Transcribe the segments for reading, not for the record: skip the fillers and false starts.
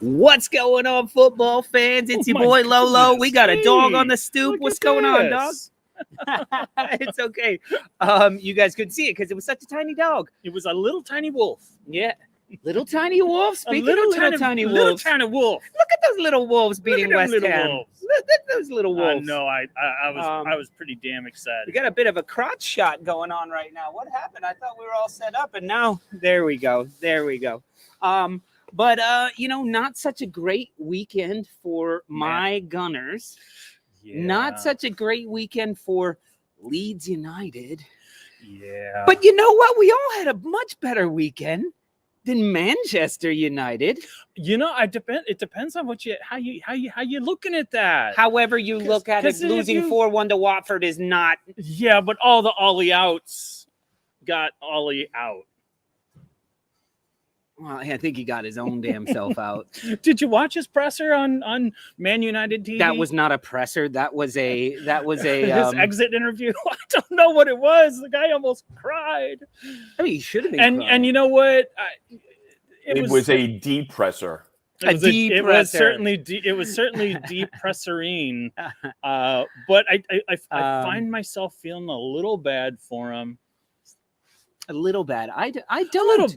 What's going on, football fans? It's your boy Lolo. We got a dog on the stoop. What's going on, dog? It's okay. You guys couldn't see it because it was such a tiny dog. It was a little tiny wolf. Yeah. Little tiny wolf. Speaking of little tiny wolves. Little tiny wolf. Look at those little wolves beating West Ham. Look at those little wolves. No, I was pretty damn excited. We got a bit of a crotch shot going on right now. What happened? I thought we were all set up, and now there we go. But not such a great weekend for my Gunners. Yeah. Not such a great weekend for Leeds United. Yeah. But you know what? We all had a much better weekend than Manchester United. It depends on how you looking at that. However you look at it, losing 4-1 to Watford is not. Yeah, but all the Ollie outs got Ollie out. Well, I think he got his own damn self out. Did you watch his presser on Man United TV? That was not a presser. That was a his exit interview. I don't know what it was. The guy almost cried. I mean, he should have been. And you know what? It was a depresser. It was certainly depresserine. But I find myself feeling a little bad for him. A little bad. I don't. A little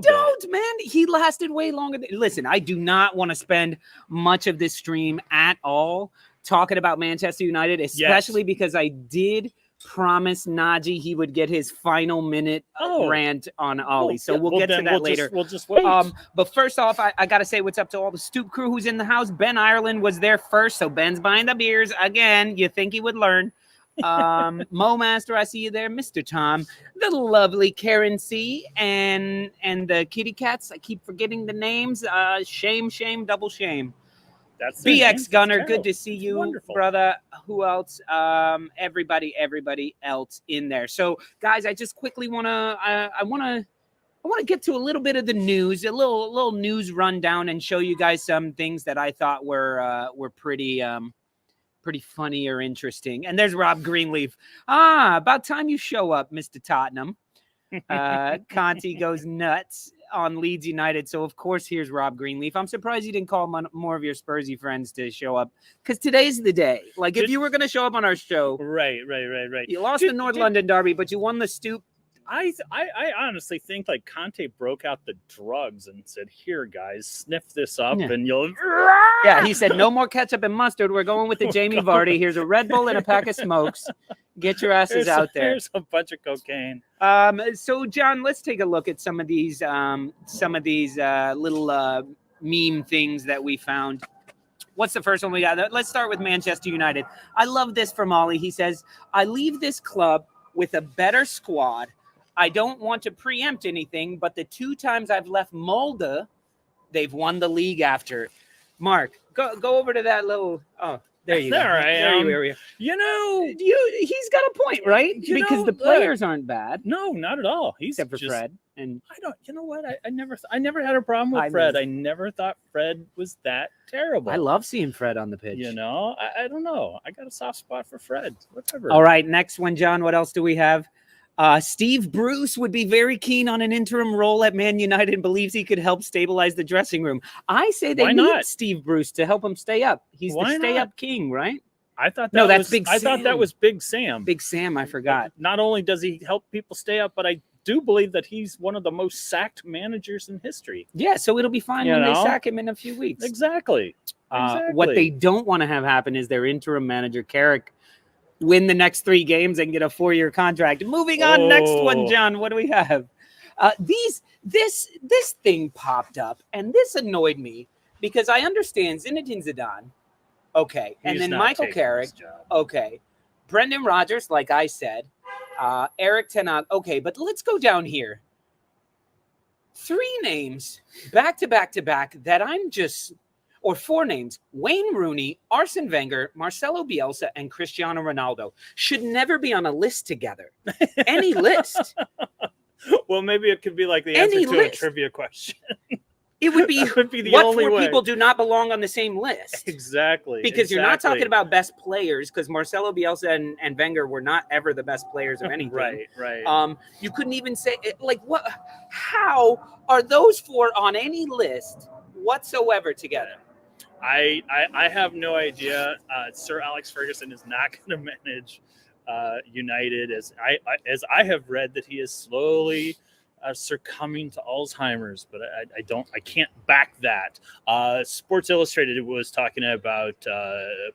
bit, man. He lasted way longer. Listen, I do not want to spend much of this stream at all talking about Manchester United, especially because I did promise Naji he would get his final minute rant on Ollie. So we'll get to that later. We'll just wait. But first off, I got to say what's up to all the Stoop crew who's in the house. Ben Ireland was there first, so Ben's buying the beers again. You think he would learn? Mo Master, I see you there. Mr. Tom, the lovely Karen C, and the kitty cats. I keep forgetting the names. Shame, double shame. That's BX Gunner. Good to see you, wonderful, brother. Who else? Everybody else in there. So, guys, I just quickly want to. I want to get to a little bit of the news, a little news rundown, and show you guys some things that I thought were pretty funny or interesting. And there's Rob Greenleaf. About time you show up, Mr. Tottenham. Conte goes nuts on Leeds United. So, of course, here's Rob Greenleaf. I'm surprised you didn't call more of your Spursy friends to show up, because today's the day. Like, if you were going to show up on our show. Right. You lost the North London derby, but you won the Stoop. I honestly think like Conte broke out the drugs and said, "Here, guys, sniff this up, and you'll." Yeah, he said, "No more ketchup and mustard. We're going with the Jamie Vardy. Here's a Red Bull and a pack of smokes. Get your asses out there." Here's a bunch of cocaine. So, John, let's take a look at some of these little meme things that we found. What's the first one we got? Let's start with Manchester United. I love this from Ollie. He says, "I leave this club with a better squad. I don't want to preempt anything, but the 2 times I've left Molde, they've won the league after." Mark, go over to that little. Oh, there you go. There I am. There you are. He's got a point, right? Because the players aren't bad. No, not at all. Except for Fred. And I don't. You know what? I never had a problem with Fred. I never thought Fred was that terrible. I love seeing Fred on the pitch. I don't know. I got a soft spot for Fred. Whatever. All right, next one, John. What else do we have? Steve Bruce would be very keen on an interim role at Man United and believes he could help stabilize the dressing room. I say they need Steve Bruce to help him stay up. He's the stay-up king, right? I thought that's Big Sam. I thought that was Big Sam. Big Sam, I forgot. Not only does he help people stay up, but I do believe that he's one of the most sacked managers in history. Yeah, so it'll be fine when they sack him in a few weeks. Exactly. What they don't want to have happen is their interim manager, Carrick, win the next 3 games and get a 4-year contract. Moving on, next one, John. What do we have? This thing popped up, and this annoyed me because I understand Zinedine Zidane, okay, and then Michael Carrick, okay, Brendan Rodgers, like I said, Eric Ten Hag, okay, but let's go down here. 3 names back to back that I'm just. Or 4 names: Wayne Rooney, Arsene Wenger, Marcelo Bielsa, and Cristiano Ronaldo should never be on a list together. Any list. Well, maybe it could be like the answer to a trivia question. It would be the what only 4 way. People do not belong on the same list. Exactly. Because you're not talking about best players, because Marcelo Bielsa and Wenger were not ever the best players of anything. Right. You couldn't even say, like, what? How are those 4 on any list whatsoever together. I have no idea. Sir Alex Ferguson is not going to manage United, as I have read that he is slowly succumbing to Alzheimer's, but I can't back that. Sports Illustrated was talking about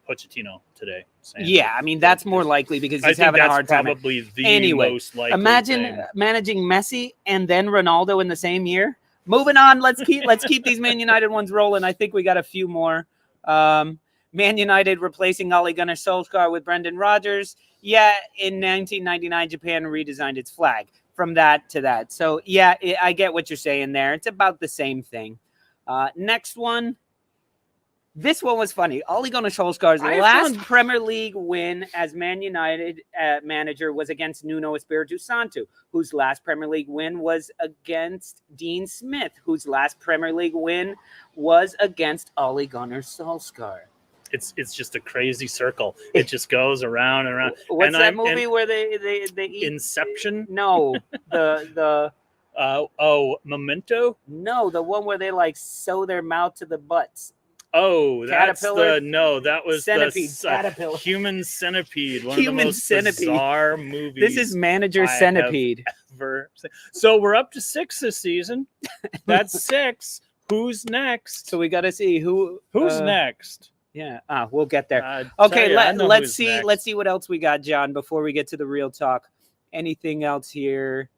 Pochettino today. Yeah, I mean that's more likely because he's having a hard time. Probably the most likely. Imagine managing Messi and then Ronaldo in the same year. Moving on, let's keep these Man United ones rolling. I think we got a few more. Man United replacing Ole Gunnar Solskjaer with Brendan Rodgers. Yeah, in 1999, Japan redesigned its flag from that to that. So, yeah, I get what you're saying there. It's about the same thing. Next one. This one was funny. Ole Gunnar Solskjaer's last Premier League win as Man United manager was against Nuno Espirito Santo, whose last Premier League win was against Dean Smith, whose last Premier League win was against Ole Gunnar Solskjaer. It's just a crazy circle. It just goes around and around. What's that movie where they eat? Inception? No, the Memento? No, the one where they like sew their mouth to the butts. Oh, that's Caterpillar? that was Centipede. the Caterpillar. Human Centipede. One Human of the most Centipede. Bizarre movies. This is Manager Centipede. So we're up to 6 this season. That's 6. Who's next? So we got to see who's next. Yeah, we'll get there. Okay, let's see. Next. Let's see what else we got, John, before we get to the real talk. Anything else here?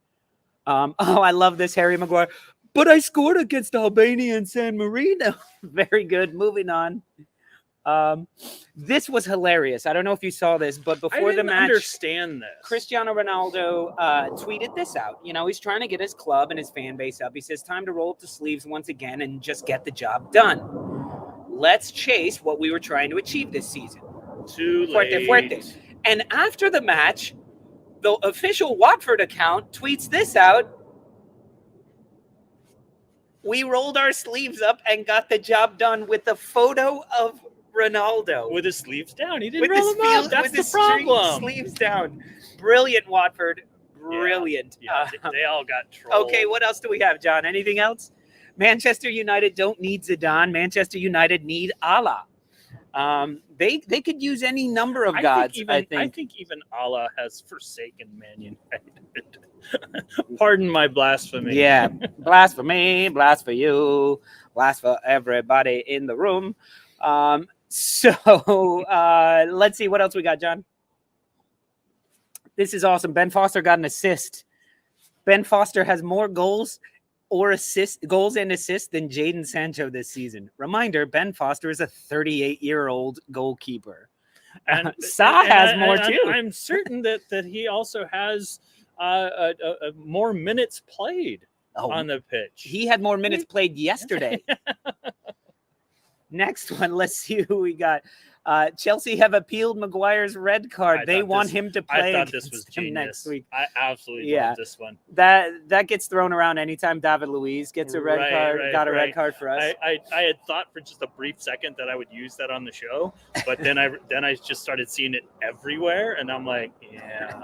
I love this, Harry Maguire. But I scored against Albania and San Marino. Very good. Moving on. This was hilarious. I don't know if you saw this, but before the match, understand this. Cristiano Ronaldo tweeted this out. You know, he's trying to get his club and his fan base up. He says, time to roll up the sleeves once again and just get the job done. Let's chase what we were trying to achieve this season. Too late. Fuerte. And after the match, the official Watford account tweets this out. We rolled our sleeves up and got the job done with a photo of Ronaldo. With his sleeves down. He didn't roll them up. That's the problem. Sleeves down. Brilliant, Watford. Brilliant. Yeah, they all got trolled. Okay, what else do we have, John? Anything else? Manchester United don't need Zidane. Manchester United need Allah. They could use any number of gods, I think. I think even Allah has forsaken Man United. Pardon my blasphemy. Yeah, blasphemy, blast for you, blast for everybody in the room. So let's see what else we got, John. This is awesome. Ben Foster got an assist. Ben Foster has more goals and assists than Jadon Sancho this season. Reminder, Ben Foster is a 38-year-old goalkeeper. And Sa has more too. I'm certain that he also has more minutes played on the pitch. He had more minutes played yesterday. Next one, let's see who we got. Chelsea have appealed Maguire's red card. They want him to play. I thought this was genius. Next week. I absolutely love this one. That gets thrown around anytime David Luiz gets a red card. Got a red card for us. I had thought for just a brief second that I would use that on the show, but then I just started seeing it everywhere, and I'm like, yeah.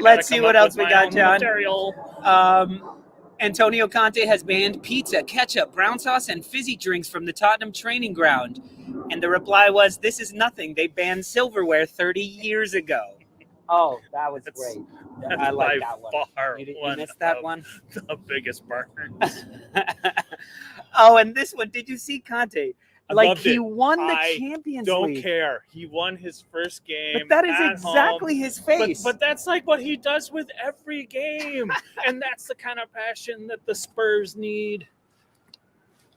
Let's see what else we got, John. Antonio Conte has banned pizza, ketchup, brown sauce, and fizzy drinks from the Tottenham training ground. And the reply was, this is nothing. They banned silverware 30 years ago. Oh, that was great. I like that one. You missed that one? The biggest burn. Oh, and this one, did you see Conte? Like, he won the Champions League. Don't care. He won his first game. But that is exactly his face. But that's like what he does with every game. And that's the kind of passion that the Spurs need.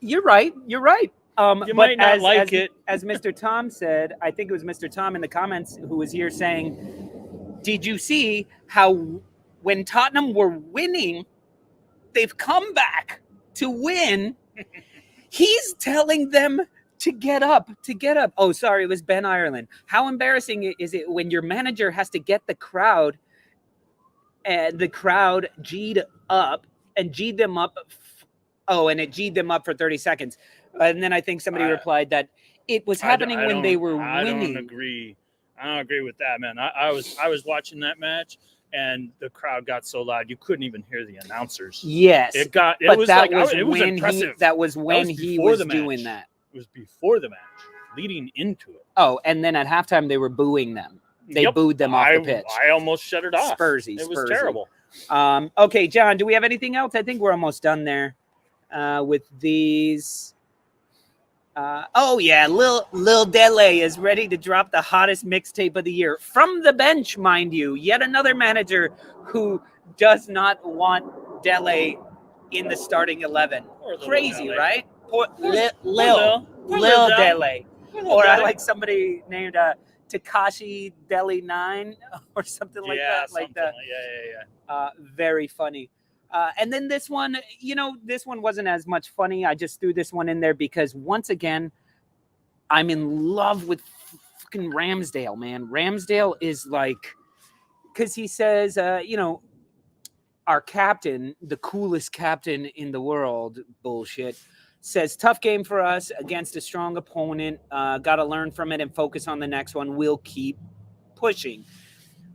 You're right. You might not like it. As Mr. Tom said, I think it was Mr. Tom in the comments who was here saying, did you see how when Tottenham were winning, they've come back to win? He's telling them to get up. Oh, sorry, it was Ben Ireland. How embarrassing is it when your manager has to get the crowd and the crowd G'd them up. Oh, and it G'd them up for 30 seconds. And then I think somebody replied that it was happening when they were winning. I don't agree with that, man. I was watching that match, and the crowd got so loud you couldn't even hear the announcers. Yes, It but was that like was it was when impressive. that was when he before was the doing match. that. It was before the match, leading into it. Oh, and then at halftime they were booing them. They booed them off the pitch. I almost shut it off. Spursy, It was Spursy. terrible. Okay, John, do we have anything else? I think we're almost done there with these. Oh yeah, Lil Dele is ready to drop the hottest mixtape of the year from the bench, mind you. Yet another manager who does not want Dele in the starting 11. Crazy, Dele. right? Lil Dele. Dele. Or I like somebody named Takashi Deli 9 or something like that. Like that. Yeah. Very funny. And then this one, this one wasn't as much funny. I just threw this one in there because once again, I'm in love with fucking Ramsdale, man. Ramsdale is like, because he says, our captain, the coolest captain in the world, bullshit, says, tough game for us against a strong opponent. Got to learn from it and focus on the next one. We'll keep pushing.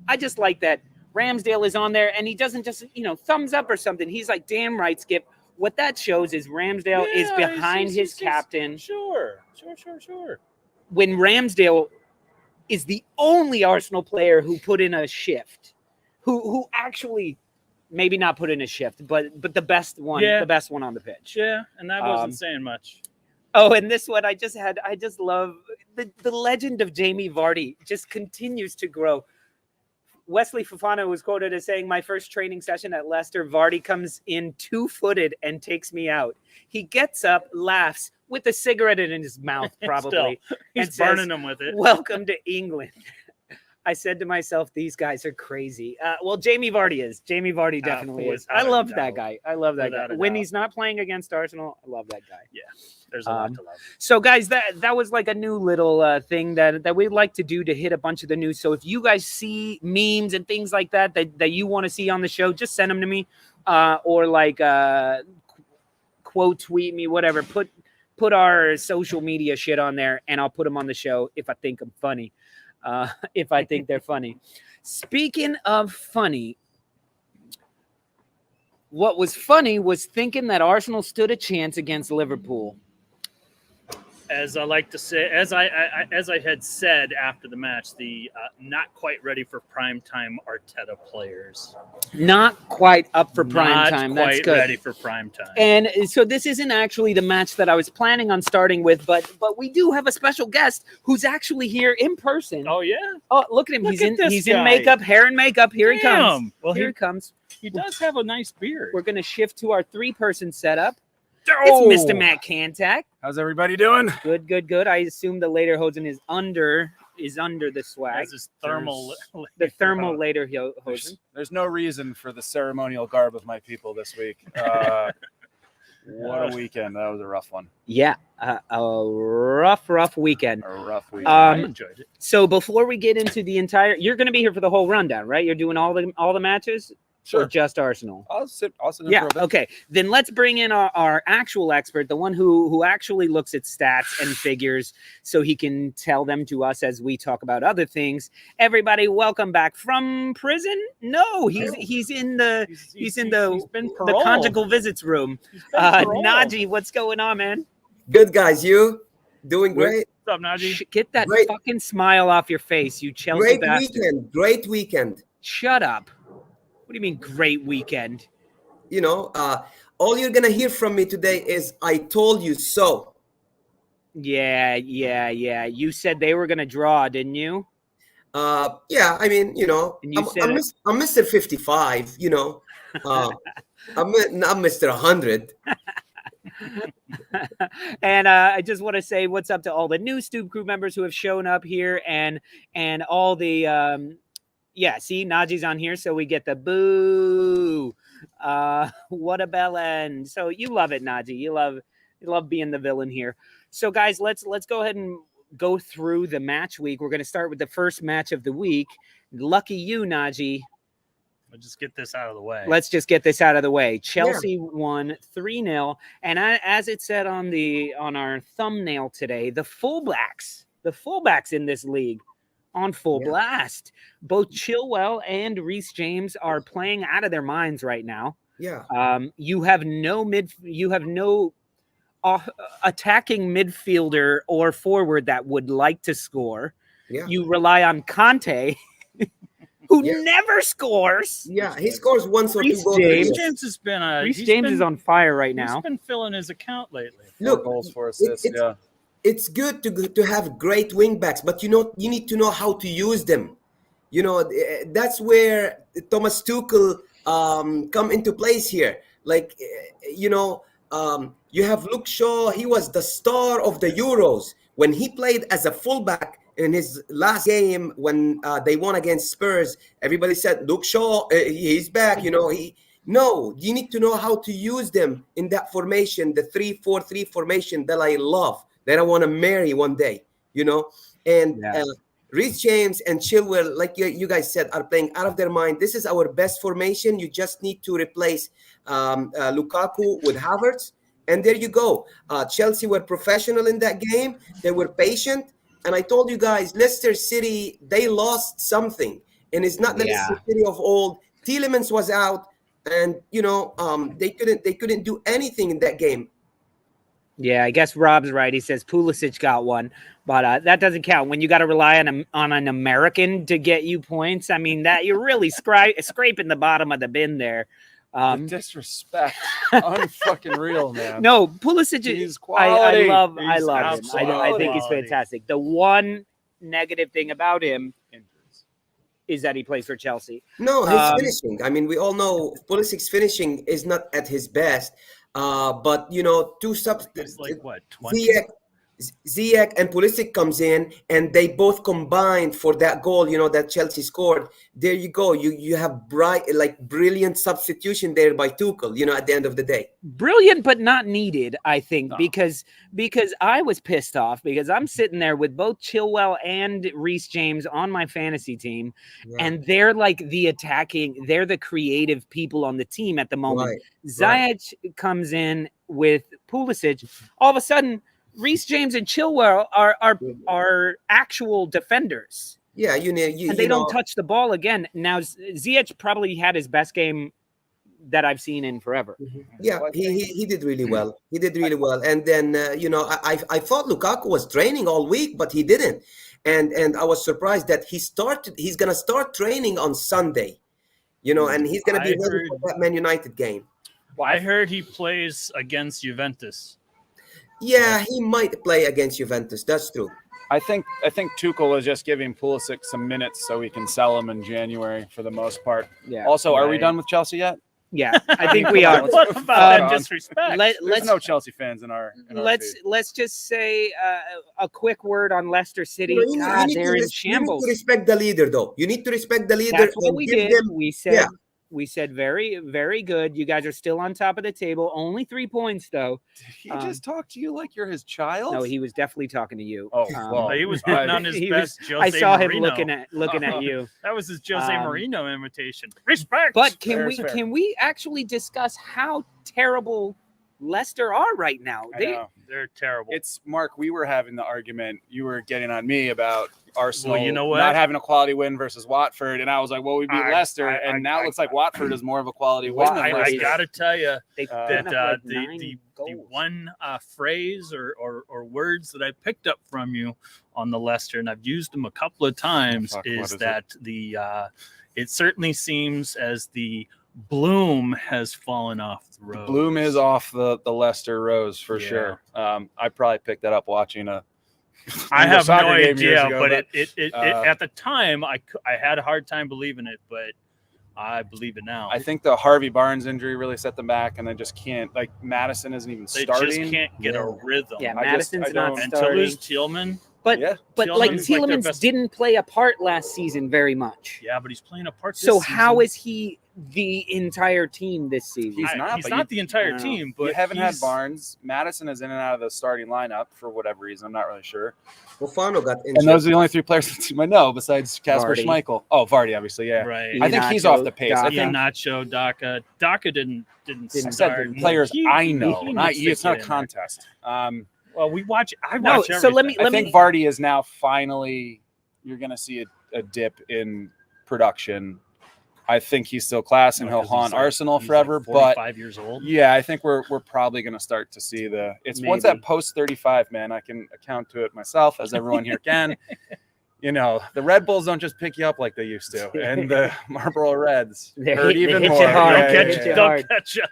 I just like that Ramsdale is on there and he doesn't just, thumbs up or something. He's like, damn right, Skip. What that shows is Ramsdale is behind his captain. Sure. When Ramsdale is the only Arsenal player who put in a shift, who actually maybe not put in a shift, but the best one, the best one on the pitch. Yeah, and that wasn't saying much. Oh, and this one I just love the legend of Jamie Vardy just continues to grow. Wesley Fofana was quoted as saying, my first training session at Leicester, Vardy comes in 2-footed and takes me out. He gets up, laughs with a cigarette in his mouth, probably. He's burning them with it. Welcome to England. I said to myself, these guys are crazy. Well, Jamie Vardy is. Jamie Vardy definitely is. I love that guy. I love that guy. When he's not playing against Arsenal, I love that guy. Yeah, there's a lot to love. So, guys, that was like a new little thing that we'd like to do to hit a bunch of the news. So if you guys see memes and things like that you want to see on the show, just send them to me or like quote tweet me, whatever. Put our social media shit on there and I'll put them on the show if I think I'm funny. If I think they're funny. Speaking of funny, what was funny was thinking that Arsenal stood a chance against Liverpool. As I like to say, as I had said after the match, the not quite ready for prime time Arteta players. Not quite up for prime time. That's good. Not quite ready for prime time. And so this isn't actually the match that I was planning on starting with, but we do have a special guest who's actually here in person. Oh yeah. Oh, look at him. He's in makeup, hair and makeup. Here he comes. Well, here he comes. He does have a nice beard. We're gonna shift to our 3-person setup. It's Mr. Matt Cantac. How's everybody doing? Good. I assume the lederhosen is under the swag. As his thermal, the thermal lederhosen. There's no reason for the ceremonial garb of my people this week. What a weekend! That was a rough one. Yeah, a rough weekend. A rough weekend. I enjoyed it. So before we get into the entire, you're going to be here for the whole rundown, right? You're doing all the matches. Sure. Or just Arsenal? I'll sit in yeah, for a bit. Okay. Then let's bring in our actual expert, the one who actually looks at stats and figures so he can tell them to us as we talk about other things. Everybody, welcome back from prison? No, he's in the conjugal visits room. Naji, what's going on, man? Good, guys. You doing great? What's up, Naji? Get that fucking smile off your face, you Chelsea bastard. Great weekend. Shut up. What do you mean, great weekend? All you're going to hear from me today is, I told you so. Yeah. You said they were going to draw, didn't you? Yeah, I mean, I'm Mr. 55, I'm not Mr. 100. And I just want to say what's up to all the new Stoop Crew members who have shown up here and all the... Yeah, see, Naji's on here, so we get the boo. What a bell end. So you love it, Naji. You love being the villain here. So guys, let's go ahead and go through the match week. We're going to start with the first match of the week. Lucky you, Naji. Let's just get this out of the way. Let's just get this out of the way. Chelsea won 3-0, and as it said on our thumbnail today, the fullbacks in this league on full Yeah. blast. Both Chilwell and Reece James are playing out of their minds right now. Yeah. You have no attacking midfielder or forward that would like to score. Yeah. You rely on Conte, who Yeah. never scores. Yeah. He scores once or Reece two goals. James. Reece James has been Reece James is on fire right now. He's been filling his account lately. 4 Look, goals, 4 assists. it's- Yeah. It's good to have great wing backs, but you need to know how to use them. That's where Thomas Tuchel come into place here. Like, you have Luke Shaw. He was the star of the Euros when he played as a fullback in his last game when they won against Spurs. Everybody said, Luke Shaw, he's back. No, you need to know how to use them in that formation, the 3-4-3 formation that I love, that I want to marry one day, And Yeah. Reece James and Chilwell, like you guys said, are playing out of their mind. This is our best formation. You just need to replace Lukaku with Havertz, and there you go. Chelsea were professional in that game. They were patient. And I told you guys, Leicester City, they lost something. And it's not the Leicester City of old. Tielemans was out. And they couldn't do anything in that game. Yeah, I guess Rob's right. He says Pulisic got one, but that doesn't count when you got to rely on an American to get you points. I mean, that you're really scraping the bottom of the bin there. The disrespect, unfucking real, man. No, Pulisic He's is. quality. I love him. absolutely I think he's quality. fantastic. The one negative thing about him is that he plays for Chelsea. No, his finishing. I mean, we all know Pulisic's finishing is not at his best. But two subs. It's like what, 20? Ziyech and Pulisic comes in, and they both combined for that goal. That Chelsea scored. There you go. You have brilliant substitution there by Tuchel. At the end of the day, Brilliant, but not needed. I think No. because I was pissed off because I'm sitting there with both Chilwell and Reece James on my fantasy team, and they're like they're the creative people on the team at the moment. Right. Ziyech comes in with Pulisic. All of a sudden, Reece James and Chilwell are actual defenders. Yeah, and they don't touch the ball again. Now Ziyech probably had his best game that I've seen in forever. Yeah, he did really well. He did really well. And then I thought Lukaku was training all week, but he didn't. And I was surprised that he's gonna start training on Sunday. And he's gonna be ready for that Man United game. Well, I heard he plays against Juventus. Yeah, he might play against Juventus. That's true. I think Tuchel is just giving Pulisic some minutes so we can sell him in January for the most part. Yeah. Also, are we done with Chelsea yet? Yeah, I think we are. What about that disrespect? There's no Chelsea fans in our Let's just say a quick word on Leicester City. You need They're in you need shambles. to respect the leader, though. You need to respect the leader. That's what and we give did. them- We said very, very good. You guys are still on top of the table. Only 3 points, though. He just talked to you like you're his child? No, he was definitely talking to you. Oh, well. He was putting on his He best was- Jose I saw him Mourinho. looking at you. That was his Jose Um, Mourinho invitation. Respect. But Fair. can we actually discuss how terrible Leicester are right now? I know. They're terrible. It's Mark. We were having the argument. You were getting on me about Arsenal, Well, you know what? not having a quality win versus Watford, and I was like, "Well, we beat Leicester," and now it looks like Watford is more of a quality win. than I Leicester. gotta tell you They that put up like the 9 the goals. one phrase or words that I picked up from you on the Leicester, and I've used them a couple of times, What is is that it certainly seems as the bloom has fallen off the road. Bloom is off the Leicester rose for Yeah. sure. I probably picked that up watching a. I English have no soccer game years idea, ago, but but, it at the time I had a hard time believing it, but I believe it now. I think the Harvey Barnes injury really set them back, and they just can't. Like Madison isn't even they starting. just can't get a rhythm. Yeah, I Madison's don't- not and to starting. lose Tillman, But Yeah. but like Tielemans like their Tielemans best- didn't play a part last season very much. yeah, but he's playing a part. This So how season. is he the entire team this season? He's not, He's but not you- the entire No. team, but you haven't had he's- Barnes. Madison is in and out of the starting lineup for whatever reason. I'm not really sure. Fofana got injured. And those are the only 3 players on the team I know besides Casper Vardy. Schmeichel. Oh, Vardy, obviously, yeah. Right. I think he's Iheanacho, off the pace. I Daka. think Nacho, Daka didn't Didn't I said start. the players He- I know, he not needs you. to It's not a get in there. contest. Well, I No, watch so let everything. me- I think Vardy is now finally you're going to see a dip in production. I think he's still class and he'll haunt Arsenal forever. But 5 years old. Yeah, I think we're probably going to start to see once that post 35, man. I can account to it myself, as everyone here can. The Red Bulls don't just pick you up like they used to, and the Marlboro Reds hurt even hit more. you hard. Yeah, Hit you Don't hard. catch up.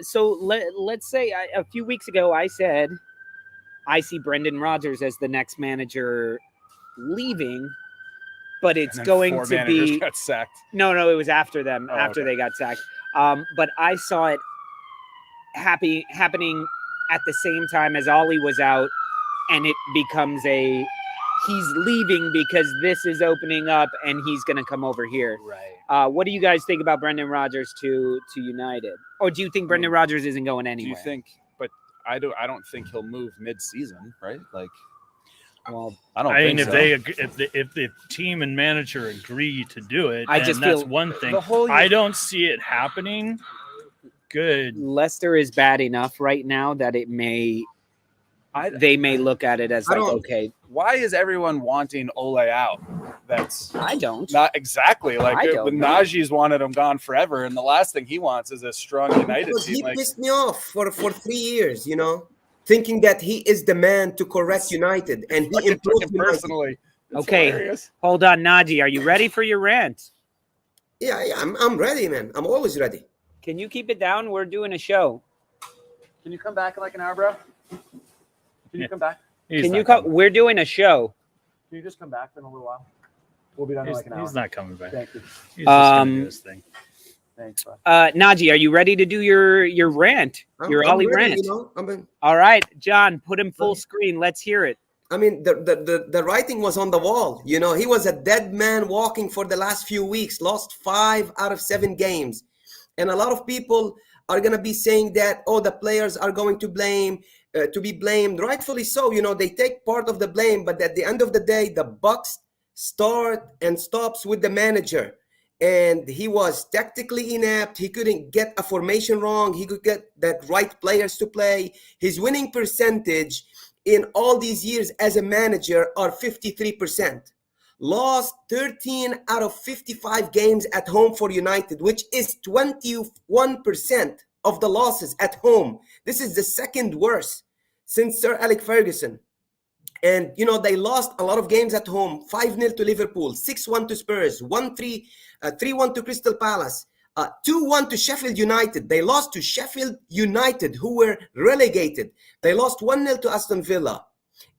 So let's say a few weeks ago I said I see Brendan Rodgers as the next manager leaving, but it's going to be got sacked. No, it was after them, they got sacked. But I saw it happening at the same time as Ollie was out, and it becomes he's leaving because this is opening up and he's going to come over here. Right. What do you guys think about Brendan Rodgers to United? Or do you think Brendan Rodgers isn't going anywhere? Do you think? But I don't think he'll move mid-season, right? Like, well, I don't. I mean, think if the team and manager agree to do it, that's one thing. I don't see it happening. Good. Leicester is bad enough right now that it may. They may look at it as like, okay. Why is everyone wanting Ole out? I don't. Not exactly. Like when Naji's wanted him gone forever, and the last thing he wants is a strong United team. He pissed me off for 3 years, thinking that he is the man to correct United, and he improved personally. Okay, hilarious. Hold on, Naji. Are you ready for your rant? Yeah, I'm ready, man. I'm always ready. Can you keep it down? We're doing a show. Can you come back in like an hour, bro? Can you come back? Can you come? We're doing a show. Can you just come back in a little while? We'll be done in like an hour. He's not coming back. Thank you. He's just gonna do his thing. Thanks, bro. Naji, are you ready to do your rant? Your Ollie rant? All right, John, put him full screen. Let's hear it. I mean, the writing was on the wall. He was a dead man walking for the last few weeks, lost 5 out of 7 games. And a lot of people are going to be saying that, the players are going to be blamed, rightfully so. They take part of the blame, but at the end of the day, the buck start and stops with the manager. And he was tactically inept. He couldn't get a formation wrong. He could get that right players to play. His winning percentage in all these years as a manager are 53%. Lost 13 out of 55 games at home for United, which is 21% of the losses at home. This is the second worst since Sir Alex Ferguson. And, they lost a lot of games at home. 5-0 to Liverpool, 6-1 to Spurs, 3-1 to Crystal Palace, 2-1 to Sheffield United. They lost to Sheffield United, who were relegated. They lost 1-0 to Aston Villa.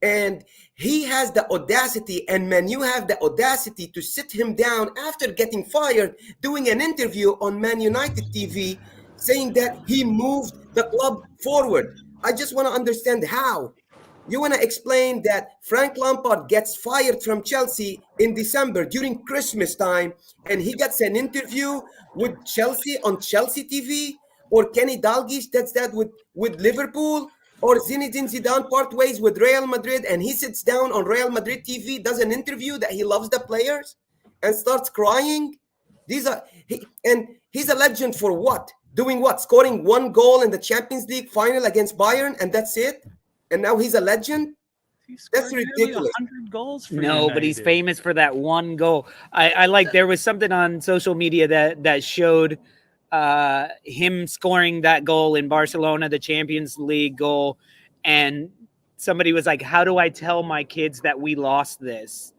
And he has the audacity, and Man U have the audacity to sit him down after getting fired, doing an interview on Man United TV, saying that he moved the club forward. I just want to understand how. You want to explain that Frank Lampard gets fired from Chelsea in December during Christmas time, and he gets an interview with Chelsea on Chelsea TV, or Kenny Dalglish does that with Liverpool, or Zinedine Zidane part ways with Real Madrid, and he sits down on Real Madrid TV, does an interview that he loves the players, and starts crying. He's a legend for what? Doing what? Scoring 1 goal in the Champions League final against Bayern, and that's it? And now he's a legend? That's ridiculous. 100 goals for United. But he's famous for that 1 goal. I like, there was something on social media that showed him scoring that goal in Barcelona, the Champions League goal. And somebody was like, how do I tell my kids that we lost this?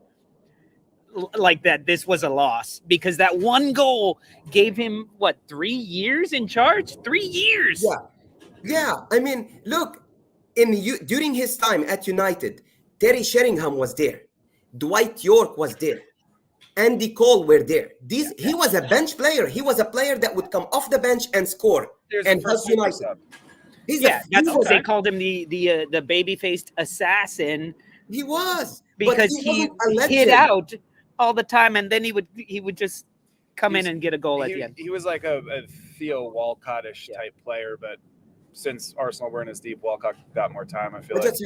Like that this was a loss, because that 1 goal gave him 3 years in charge? 3 years. Yeah. I mean, look, during his time at United, Terry Sheringham was there, Dwight York was there, Andy Cole were there. He was a bench player. He was a player that would come off the bench and score and help United. That's what they called him, the baby-faced assassin. He was, because he hid out all the time, and then he would just come in and get a goal at the end. He was like a Theo Walcott-ish type player, but since Arsenal weren't as deep, Walcott got more time. I just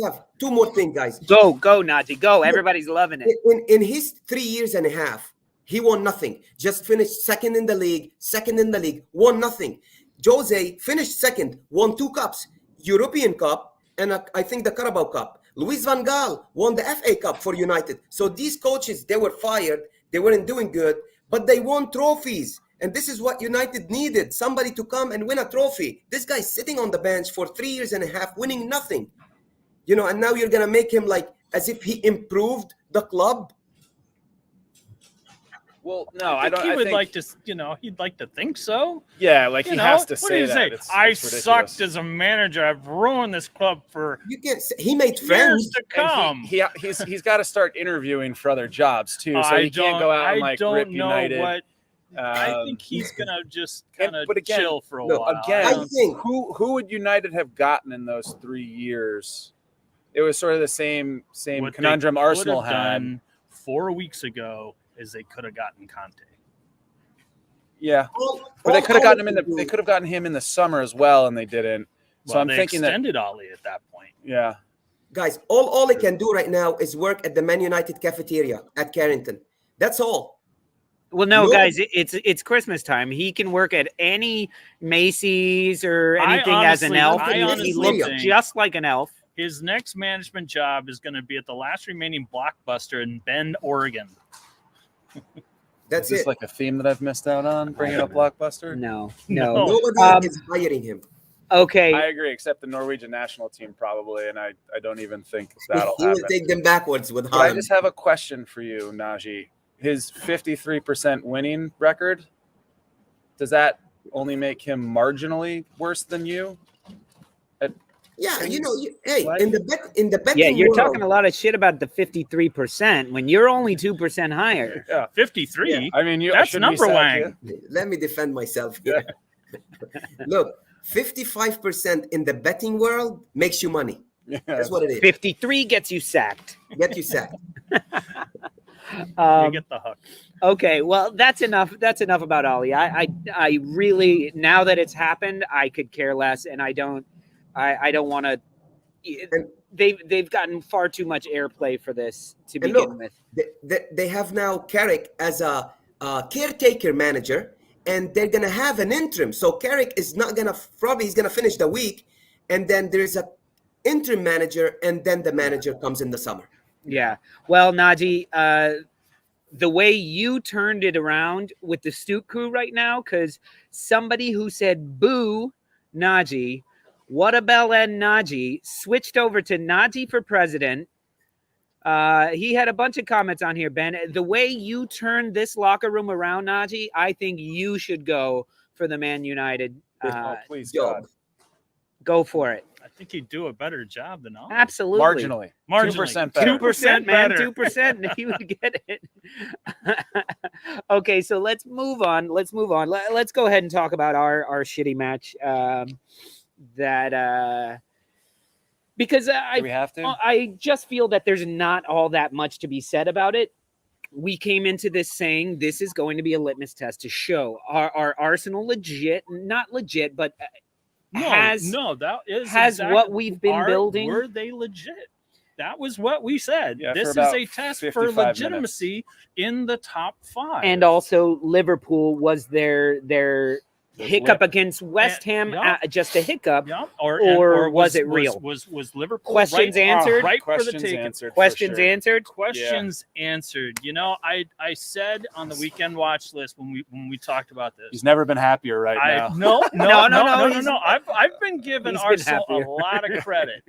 have 2 more things, guys. Go, Naji, go. Everybody's loving it. In his 3 years and a half, he won nothing. Just finished second in the league, won nothing. Jose finished second, won 2 cups, European Cup, and I think the Carabao Cup. Louis van Gaal won the FA Cup for United. So these coaches, they were fired. They weren't doing good, but they won trophies. And this is what United needed, somebody to come and win a trophy. This guy's sitting on the bench for 3 years and a half, winning nothing. You know, and now you're going to make him like as if he improved the club. Well, no, I think he would like to, he'd like to think so. Yeah, like he has to what say did he that. Say? I ridiculous. sucked as a manager. I've ruined this club for You can't say, he made years friends. to come. He's got to start interviewing for other jobs too, so he can't go out and like rip United. I think he's gonna just kind of chill for a no, while. Again, I think who would United have gotten in those 3 years? It was sort of the same what conundrum they Arsenal could have had. done 4 weeks ago is they could have gotten Conte. Yeah, but they could have gotten him they could have gotten him in the summer as well, and they didn't. So Well, I'm they thinking extended Ollie at that point. yeah. guys, all he can do right now is work at the Man United cafeteria at Carrington. That's all. Well, no, guys, it's Christmas time. He can work at any Macy's or anything as an elf. He looks think just like an elf. His next management job is going to be at the last remaining Blockbuster in Bend, Oregon. That's Is this it. like a theme that I've missed out on? Bringing up Blockbuster? No. Nobody is hiring him. Okay. I agree, except the Norwegian national team probably, and I don't even think that'll He will happen. take them backwards with But I Holland. just have a question for you, Naji. His 53% winning record, does that only make him marginally worse than you? Yeah, Things- hey, What? in the betting Yeah, you're world, talking a lot of shit about the 53% when you're only 2% higher. Yeah. 53. I mean, That's shouldn't we number sack one. you? Let me defend myself here. Look, 55% in the betting world makes you money. Yeah. That's what it is. 53 gets you sacked. Get you sacked. You get the hook. Okay, well, that's enough. That's enough about Ollie. I really, now that it's happened, I could care less, and I don't want to. They've gotten far too much airplay for this to And begin look, with. they have now Carrick as a caretaker manager, and they're gonna have an interim. So Carrick is not gonna he's gonna finish the week, and then there's a interim manager, and then the manager comes in the summer. Yeah. Well, Naji, the way you turned it around with the Stoop Crew right now, because somebody who said boo Naji, what about Naji, switched over to Naji for president. He had a bunch of comments on here, Ben. The way you turned this locker room around, Naji, I think you should go for the Man United. Please, job. God. Go for it. I think he'd do a better job than Ollie. Absolutely. Marginally. 2% better. 2%, man. better. 2%. He would get it. Okay, so let's move on. Let's go ahead and talk about our shitty match. Because Do we have to? I just feel that there's not all that much to be said about it. We came into this saying this is going to be a litmus test to show are Arsenal legit, not legit, but has that is exactly what we've been building. Were they legit? That was what we said. Yeah, this for is about a test for 55 legitimacy in the top 5. And also Liverpool was their hiccup against West Ham, just a hiccup. Yeah. Or was it real? Was Liverpool Questions answered? Right for the Questions taking. answered. for Questions sure. answered. Questions answered. I said on the weekend watch list when we talked about this. He's never been happier right now. No. I've been giving He's been Arsenal a happier. lot of credit.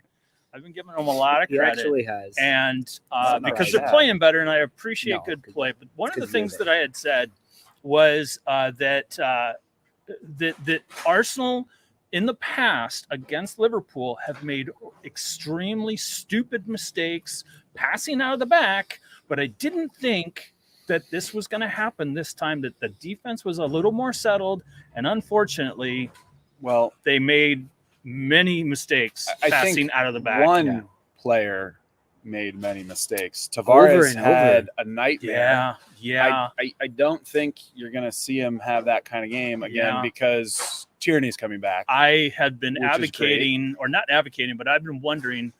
I've been giving them a lot of He credit. actually has. And Not because right. they're playing better, and I appreciate No, good good. play. But one of the Good things movie. that I had said was that Arsenal in the past against Liverpool have made extremely stupid mistakes passing out of the back, but I didn't think that this was going to happen this time, that the defense was a little more settled, and unfortunately, Well, they made many mistakes I passing think out of the back. one player made many mistakes. Over Tavares and had a nightmare. Yeah. I don't think you're going to see him have that kind of game again Yeah. because Tierney's coming back. I had been Which is advocating, or not advocating, but I've been wondering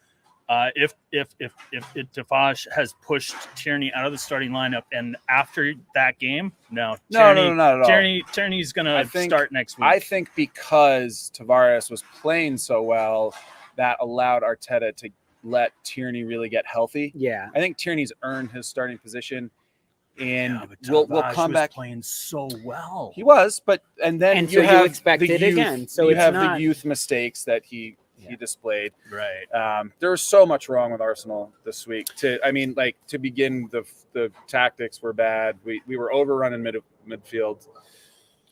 if Tavares has pushed Tierney out of the starting lineup, and after that game, No, Tierney, not at all. Tierney's going I to think- start next week. I think because Tavares was playing so well, that allowed Arteta to let Tierney really get healthy. Yeah. I think Tierney's earned his starting position, and Yeah, but we'll Tavares come was back. playing so well. He was, but and then And you so have you expect the it youth, again. So you it's have not the youth mistakes that he displayed. Right. There was so much wrong with Arsenal this week. To begin, the tactics were bad. We were overrunning midfield.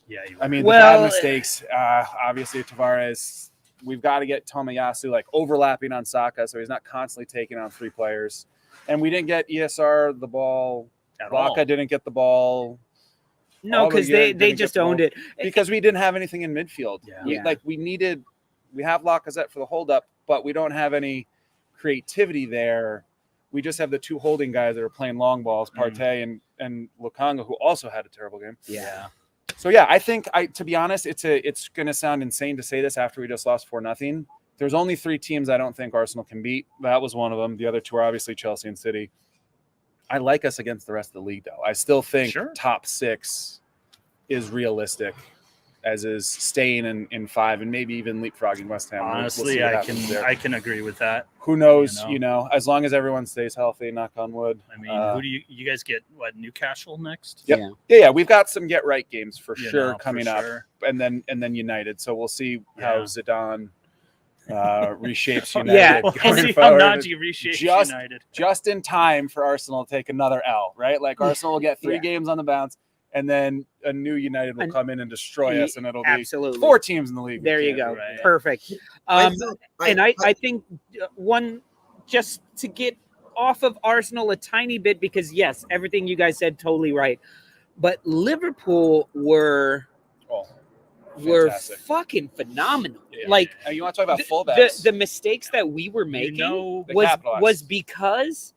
Yeah. The bad mistakes. Obviously, Tavares. We've got to get Tomiyasu like overlapping on Saka, so he's not constantly taking on 3 players. And we didn't get ESR the ball. Waka didn't get the ball. No, because they just owned it because we didn't have anything in midfield. Yeah. We have Lacazette for the hold up, but we don't have any creativity there. We just have the 2 holding guys that are playing long balls, Partey and Lukanga, who also had a terrible game. Yeah. So yeah, I think to be honest, it's going to sound insane to say this after we just lost 4-0. There's only 3 teams I don't think Arsenal can beat. That was one of them. The other 2 are obviously Chelsea and City. I like us against the rest of the league, though. I still think top 6 is realistic, as is staying in 5 and maybe even leapfrogging West Ham. Honestly, I can agree with that. Who knows? As long as everyone stays healthy, knock on wood. I mean, who do you guys get? What, Newcastle next? Yep. Yeah. We've got some get right games for sure coming up, and then United. So we'll see how Zidane reshapes United. Yeah, we'll see how Naji reshapes United. Just in time for Arsenal to take another L, right? Like Arsenal will get 3 games on the bounce, and then a new United will come in and destroy us, and it'll be 4 teams in the league. There you go. Right. Perfect. I think one, just to get off of Arsenal a tiny bit, because yes, everything you guys said, totally right. But Liverpool were fucking phenomenal. Yeah. Like, you want to talk about fullbacks? The mistakes that we were making was because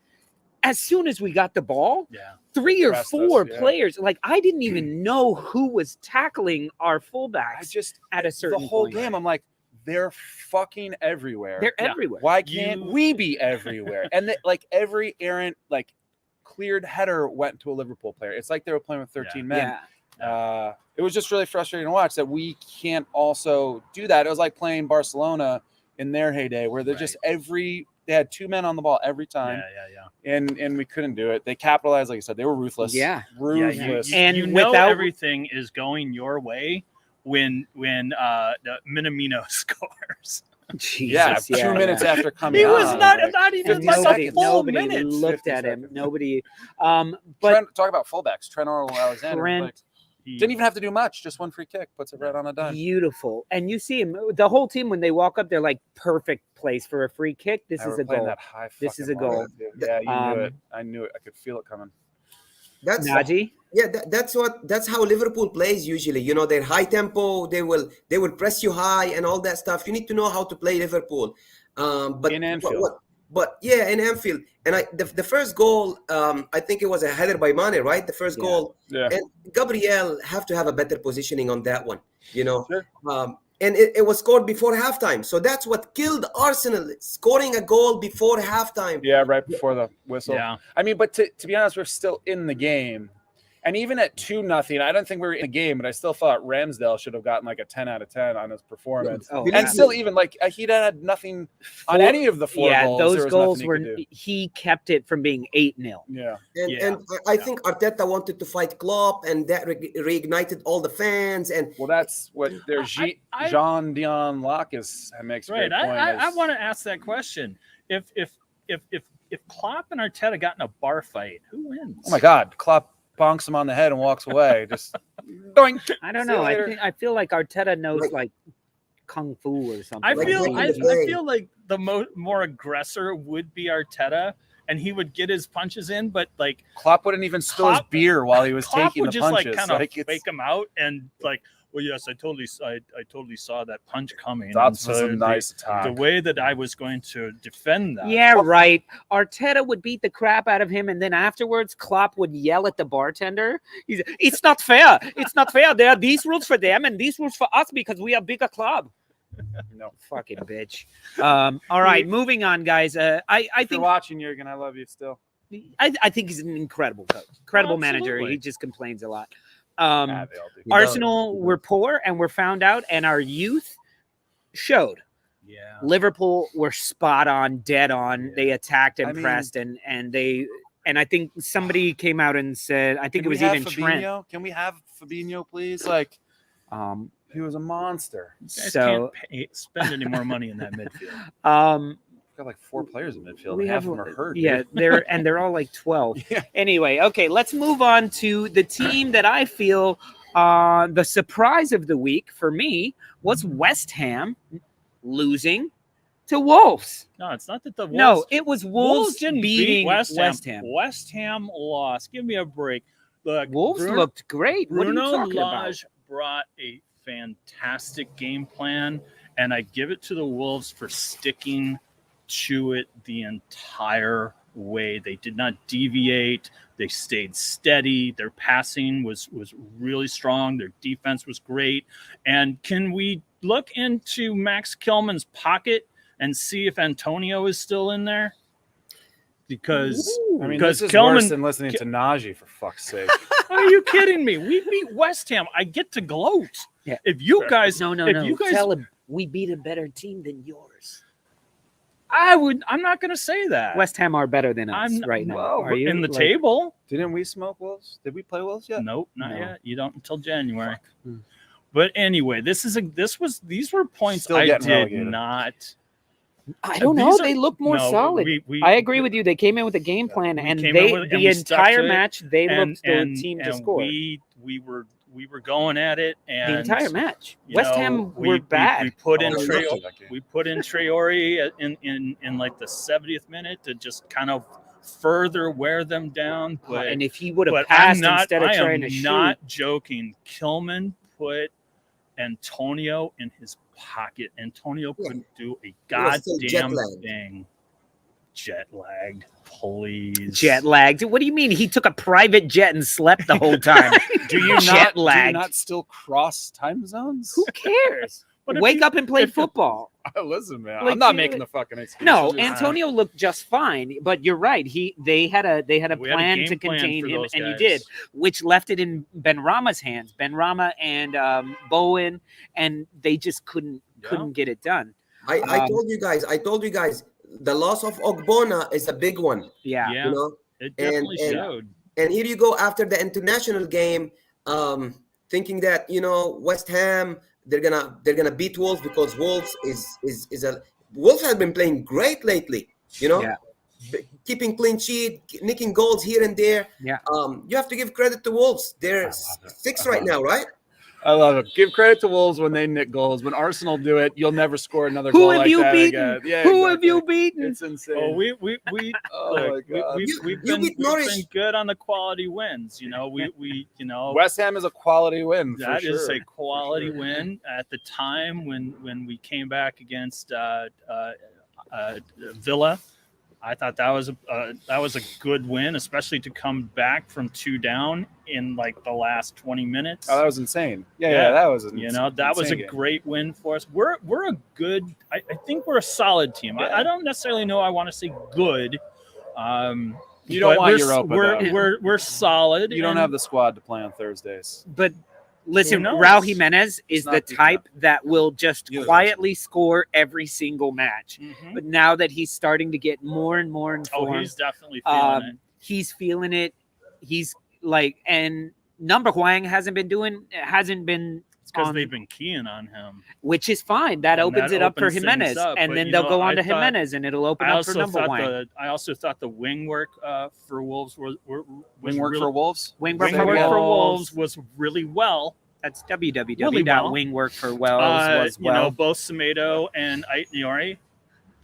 as soon as we got the ball, 3 or 4 players, like I didn't even know who was tackling our fullbacks. At a certain the whole point. game, I'm like, they're fucking everywhere. They're everywhere. Why can't we be everywhere? And every errant, cleared header went to a Liverpool player. It's like they were playing with 13 men. Yeah. It was just really frustrating to watch that we can't also do that. It was like playing Barcelona in their heyday, where they're they had 2 men on the ball every time. And we couldn't do it. They capitalized, like I said, they were ruthless. Yeah. Ruthless. And everything is going your way when Minamino scores. Jesus, 2 minutes after coming he was not even nobody, a full nobody minute. looked at him. Nobody. But talk about fullbacks. Trent Alexander. Trent, didn't even have to do much. Just 1 free kick. Puts it right on a dime. Beautiful. And you see him, the whole team, when they walk up, they're like, perfect place for a free kick. This is a goal. This is a goal. Yeah, you knew it. I knew it. I could feel it coming. That's Naji? That's how Liverpool plays usually. They're high tempo. They will press you high and all that stuff. You need to know how to play Liverpool. But in Anfield. In Anfield. And the first goal, I think it was a header by Mane, right? The first goal. Yeah. And Gabriel have to have a better positioning on that one. Sure. And it was scored before halftime. So that's what killed Arsenal, scoring a goal before halftime. Yeah, right before the whistle. Yeah. I mean, but to be honest, we're still in the game. And even at 2-0, I don't think we were in the game, but I still thought Ramsdale should have gotten like a 10 out of 10 on his performance. And still, even he'd had nothing on any of the 4 goals. Yeah, those goals he kept it from being 8-0. Yeah. And I think Arteta wanted to fight Klopp, and that reignited all the fans. And that's what there's Jean Dion Locke makes a great point. I want to ask that question. If Klopp and Arteta got in a bar fight, who wins? Oh my God, Klopp bonks him on the head and walks away. Just doink. I don't know. I feel like Arteta knows kung fu or something. I feel like the more aggressor would be Arteta, and he would get his punches in, but Klopp wouldn't even spill his beer while he was taking the punches. Kind of fake him out and well, yes, I totally saw that punch coming. That's a nice attack. The way that I was going to defend that. Yeah, right. Arteta would beat the crap out of him, and then afterwards, Klopp would yell at the bartender. It's not fair. It's not fair. There are these rules for them and these rules for us because we are a bigger club. No fucking bitch. All right, moving on, guys. I think you're watching, Jurgen. I love you still. I think he's an incredible coach, incredible manager. He just complains a lot. Arsenal were poor and were found out, and our youth showed. Yeah. Liverpool were spot on, dead on. Yeah. They attacked and I mean- pressed, and I think somebody came out and said, I think Can it was we have even Trent. Fabinho? Can we have Fabinho, please? Like, he was a monster. You guys So can't spend any more money in that midfield. Got like 4 players in midfield. we And half have of them are hurt. yeah, dude. they're all like 12. Yeah. Anyway, okay, let's move on to the team that I feel the surprise of the week for me was West Ham losing to Wolves. No, it's not that the Wolves. No, it was Wolves didn't beating beat West Ham. Ham. West Ham lost. Give me a break. Look, Wolves looked great. What are you Bruno talking about? Lage brought a fantastic game plan, and I give it to the Wolves for sticking to it the entire way. They did not deviate. They stayed steady. Their passing was really strong. Their defense was great. And can we look into Max Kilman's pocket and see if Antonio is still in there? Because I mean, because this is Kilman, worse than listening to Naji, for fuck's sake. are you kidding me? We beat West Ham. I get to gloat. Yeah. If you guys, No. if you guys, Tell him we beat a better team than yours. I'm not going to say that. West Ham are better than us right now. Well, Are you in the Like, table? Didn't we smoke Wolves? Did we play Wolves yet? Nope, not No. yet. You don't until January. Hmm. But anyway, these were points Still I getting did relegated. not. I don't These know. are- They look more no, solid. we- I agree with you. They came in with a game plan, We and came in they with it, and the we stuck entire to it, match they and, looked the team to and score. we were going at it, and The entire match. you West know, Ham we- were we- bad. We put in Oh, I Traore. loved that game. We put in Traore in like the 70th minute to just kind of further wear them down. But And if he would have but passed I'm not, instead of I trying am to not shoot, joking. Kilman put Antonio in his pocket. Antonio Yeah. couldn't do a was still jet goddamn lagged. thing. Jet lagged, please. jet lagged. What do you mean? He took a private jet and slept the whole time. Do you Jet not? Do you lagged. not still cross time zones? Who cares? But if Wake you- up and play if- football. Listen, man, Like, I'm not you- making the fucking excuse. No, I'm just- Antonio looked just fine, but you're right. They had a We had a plan game to plan contain for him, those and you guys. did, which left it in Ben Rama's hands. Ben Rama and Bowen, and they just couldn't get it done. I told you guys, the loss of Ogbonna is a big one. Yeah. Yeah, You know, it definitely and- showed. and here you go after the international game, thinking that West Ham they're gonna beat Wolves because Wolves Wolves have been playing great lately. Yeah. Keeping clean sheet, nicking goals here and there. Yeah. You have to give credit to Wolves. They're love it. 6 right now, right? I love it. Give credit to Wolves when they nick goals. When Arsenal do it, you'll never score another Who goal have like you that beaten? again. Yeah, Who have exactly. you beaten? It's insane. Oh, we Oh look, my God. You we've beat been Norwich. good on the quality wins. We West Ham is a quality win. For that is sure. a quality For sure. win. At the time when we came back against Villa, I thought that was a good win, especially to come back from 2 down in like the last 20 minutes. Oh, that was insane. Yeah, Yeah. that was. That was a great win for us. We're a good. I think we're a solid team. Yeah. I don't necessarily know. I want to say good. You don't but want we're, Europa, though. we're solid. You don't have the squad to play on Thursdays. But listen, Who knows? Raul Jimenez is not the deep type that will just Neither of us. quietly score every single match. Mhm. But now that he's starting to get more and more Oh, informed, he's definitely feeling it. he's feeling it. He's like, and Number Huang hasn't been It's because on- they've been keying on him. which is fine. That And opens that it up for opens things Jimenez, up, and but, then you they'll know, go on I to thought- Jimenez, and it'll open up for Number Huang. I also thought the wing work for Wolves was Wing work really, for Wolves. Wing wing work work for for Wolves. Wolves was really well. That's Really well. www.wingworkforwells was well. Both Semedo and Aitniori,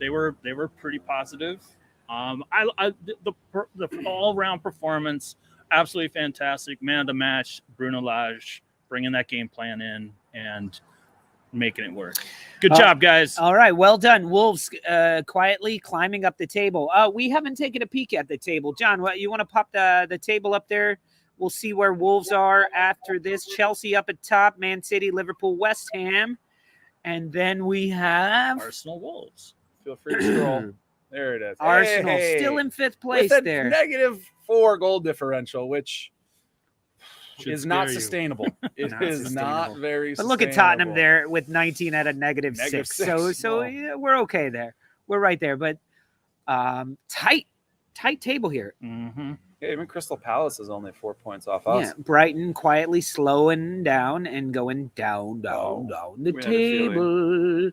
they were pretty positive. The all round performance, absolutely fantastic. Man of the match, Bruno Lage, bringing that game plan in and making it work. Good job, guys. All right, well done. Wolves quietly climbing up the table. We haven't taken a peek at the table. John, what you want to pop the table up there? We'll see where Wolves are after this. Chelsea up at top, Man City, Liverpool, West Ham. And then we have Arsenal Wolves. Feel free to scroll. There it is. Arsenal Hey, still in 5th with place a there. -4 goal differential, which Should is not scare you. sustainable. It Not is not sustainable. very. But look at Tottenham sustainable. there with 19 at a negative Negative 6. six. So Wow. yeah, we're okay there. We're right there. But tight table here. Mm-hmm. Yeah, even Crystal Palace is only 4 points off us. Yeah, Brighton quietly slowing down and going down the We had a feeling. table.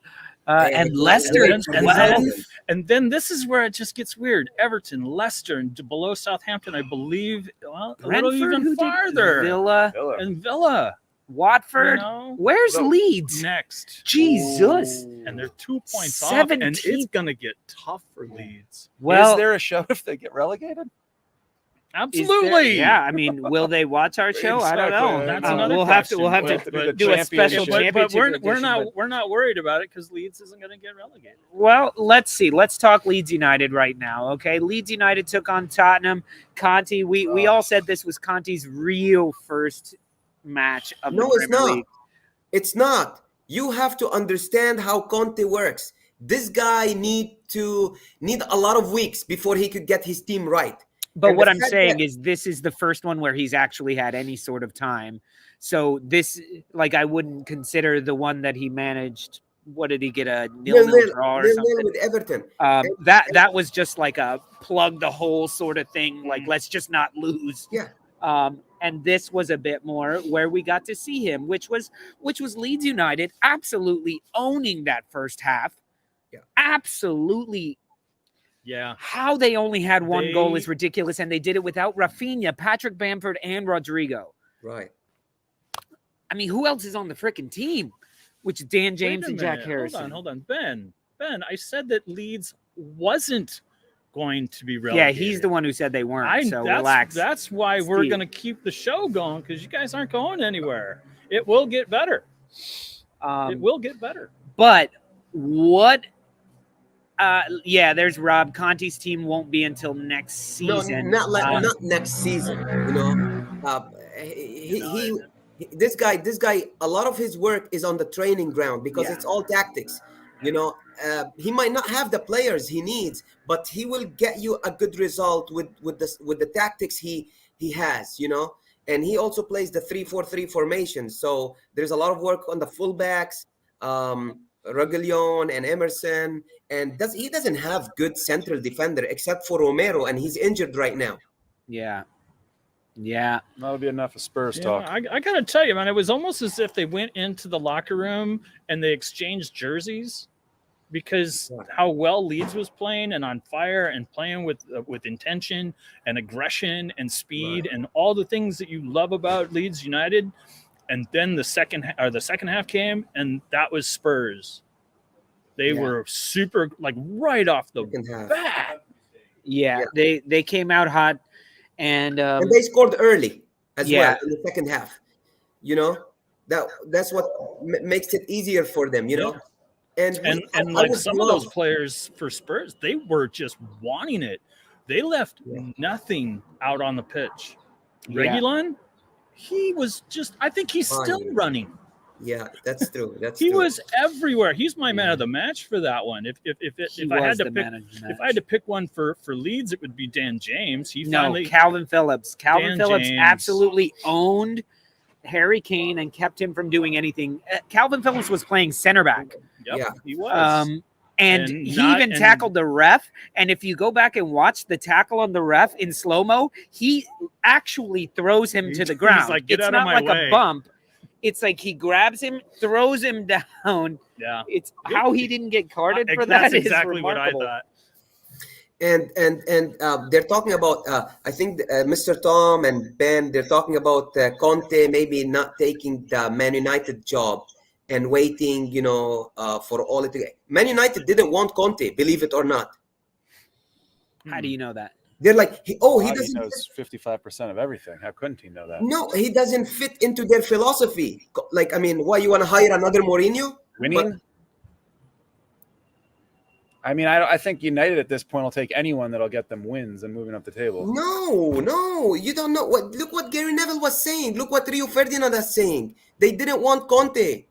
Hey, And Leicester and at then- 12. And then this is where it just gets weird. Everton, Leicester, and below Southampton, I believe. Well, a little Brentford, who even did farther. Villa, Villa. And Villa, Watford. you know, Where's So- Leeds? next. Jesus. And they're 2 points off, and 17. it's gonna get tough for Leeds. Well, is there a show if they get relegated? is there- Absolutely. yeah, I mean, will they watch our show? I don't know. Exactly. That's another we'll have to question. do a special But championship we're edition, not but- we're not worried about it because Leeds isn't going to get relegated. Well, let's see. Let's talk Leeds United right now. Okay, Leeds United took on Tottenham. Conte. We all said this was Conte's real first match of No, the it's Premier not. League. It's not. You have to understand how Conte works. This guy need a lot of weeks before he could get his team right. But And what the I'm fact saying that- is this is the first one where he's actually had any sort of time. So this, like, I wouldn't consider the one that he managed. What did he get, a nil-nil draw or 0-0 something? with Everton. That was just like a plug the hole sort of thing. Like, let's just not lose. Yeah. And this was a bit more where we got to see him, which was Leeds United absolutely owning that first half. Yeah. Absolutely. Yeah. How they only had one goal They- is ridiculous, and they did it without Rafinha, Patrick Bamford, and Rodrigo. Right. I mean, who else is on the freaking team? Which is Dan James Wait a and Jack minute. Harrison. Hold on. Ben, I said that Leeds wasn't going to be Yeah, relegated. he's the one who said they weren't. So relax. That's why we're Steve. going to keep the show going because you guys aren't going anywhere. It will get better. It will get better. But what? Yeah, there's Rob. Conte's team won't be until next No, season. not next season. You know, this guy. A lot of his work is on the training ground because Yeah. it's all tactics. You know, he might not have the players he needs, but he will get you a good result with the tactics he has. You know, and he also plays the 3-4-3 formation. So there's a lot of work on the fullbacks, Reguilón and Emerson, and he doesn't have good central defender except for Romero, and he's injured right now. Yeah. That'll be enough of Spurs Yeah, talk. I got to tell you, man, it was almost as if they went into the locker room and they exchanged jerseys because how well Leeds was playing and on fire and playing with intention and aggression and speed and all the things that you love about Leeds United. And then the second half came, and that was Spurs. They were super, like, right off the Second half. bat. Yeah. They came out hot, and And they scored early as yeah. well in the second half. You know, that's what makes it easier for them. You know, and I like would some of those love- players for Spurs, they were just wanting it. They left nothing out on the pitch. Yeah. Reguilón, he was just, I think he's still Fine. running. Yeah, that's true. That's He true. was everywhere. He's my man of the match for that one. If I had to pick, if I had to pick one for Leeds, it would be Dan James. Calvin Phillips. Calvin Dan Phillips James. absolutely owned Harry Kane and kept him from doing anything. Calvin Phillips was playing center back. Yep, Yeah. he was. And And he not- even and- tackled the ref. And if you go back and watch the tackle on the ref in slow-mo, he actually throws him to the He's ground. like, "Get it's out of not my like way." a bump. It's like he grabs him, throws him down. Yeah, It's how he didn't get carded for that. that's is exactly what I remarkable. thought. And they're talking about I think Mr. Tom and Ben, they're talking about Conte maybe not taking the Man United job and waiting, you know, for all it. Man United didn't want Conte, believe it or not. How do you know that? They're like, he He doesn't. knows 55% of everything. How couldn't he know that? No, he doesn't fit into their philosophy. Like, I mean, why you want to hire another Mourinho? Winning? I mean, I think United at this point will take anyone that'll get them wins and moving up the table. No, you don't know what. Look what Gary Neville was saying. Look what Rio Ferdinand is saying. They didn't want Conte.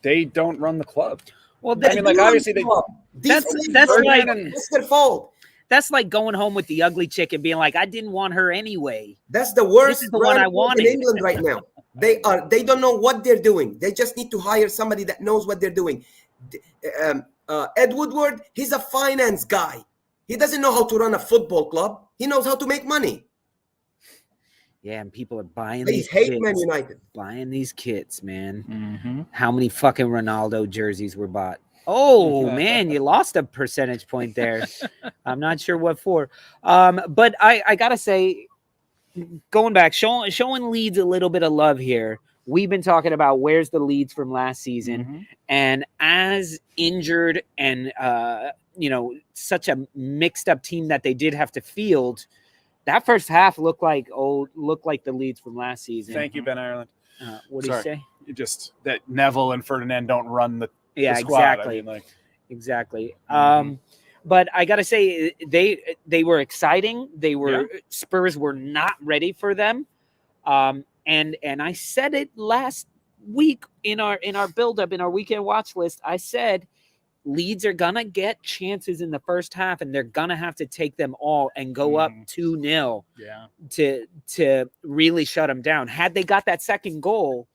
They don't run the club. Well, I mean, like, obviously they. That's That's like- that's their fault. That's like going home with the ugly chick and being like, I didn't want her anyway. That's the worst This is the one I wanted. in England right now. They don't know what they're doing. They just need to hire somebody that knows what they're doing. Ed Woodward, he's a finance guy. He doesn't know how to run a football club. He knows how to make money. Yeah, and people are buying They these hate kits. Man United. Buying these kits, man. Mm-hmm. How many fucking Ronaldo jerseys were bought? Oh, man, you lost a percentage point there. I'm not sure what for. But I got to say, going back, showing Leeds a little bit of love here. We've been talking about where's the Leeds from last season. And as injured and, such a mixed up team that they did have to field, that first half looked like the Leeds from last season. Thank you, Ben Ireland. What do you say? Just that Neville and Ferdinand don't run the squad. Exactly. I mean, Exactly. But I got to say, they were exciting. Spurs were not ready for them. And I said it last week in our build-up, in our weekend watch list. I said Leeds are going to get chances in the first half, and they're going to have to take them all and go up 2-0 to really shut them down. Had they got that second goal,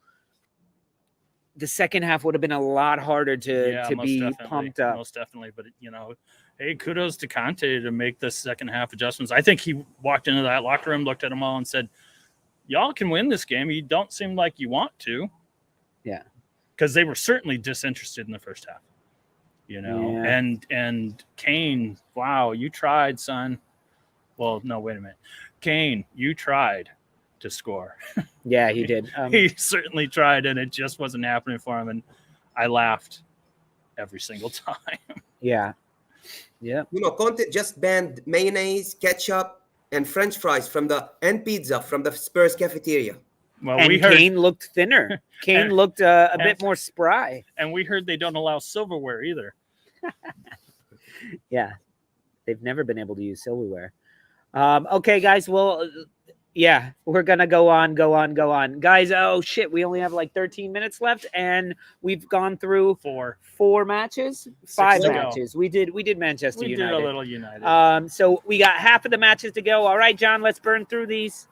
the second half would have been a lot harder to be pumped up. Most definitely. But, hey, kudos to Conte to make the second half adjustments. I think he walked into that locker room, looked at them all and said, y'all can win this game. You don't seem like you want to. Yeah. Because they were certainly disinterested in the first half. And Kane, wow, you tried, son. Well, no, wait a minute. Kane, you tried to score. Yeah, he did. He certainly tried, and it just wasn't happening for him. And I laughed every single time. Yeah. Yeah. Conte just banned mayonnaise, ketchup, and French fries and pizza from the Spurs cafeteria. Well, and Kane looked thinner. Kane looked a bit more spry. And we heard they don't allow silverware either. Yeah. They've never been able to use silverware. Okay, guys. Well, yeah, we're going to go on. Guys, oh, shit. We only have like 13 minutes left, and we've gone through four matches, 5 matches. We did Manchester United. We did a little United. So we got half of the matches to go. All right, John, let's burn through these.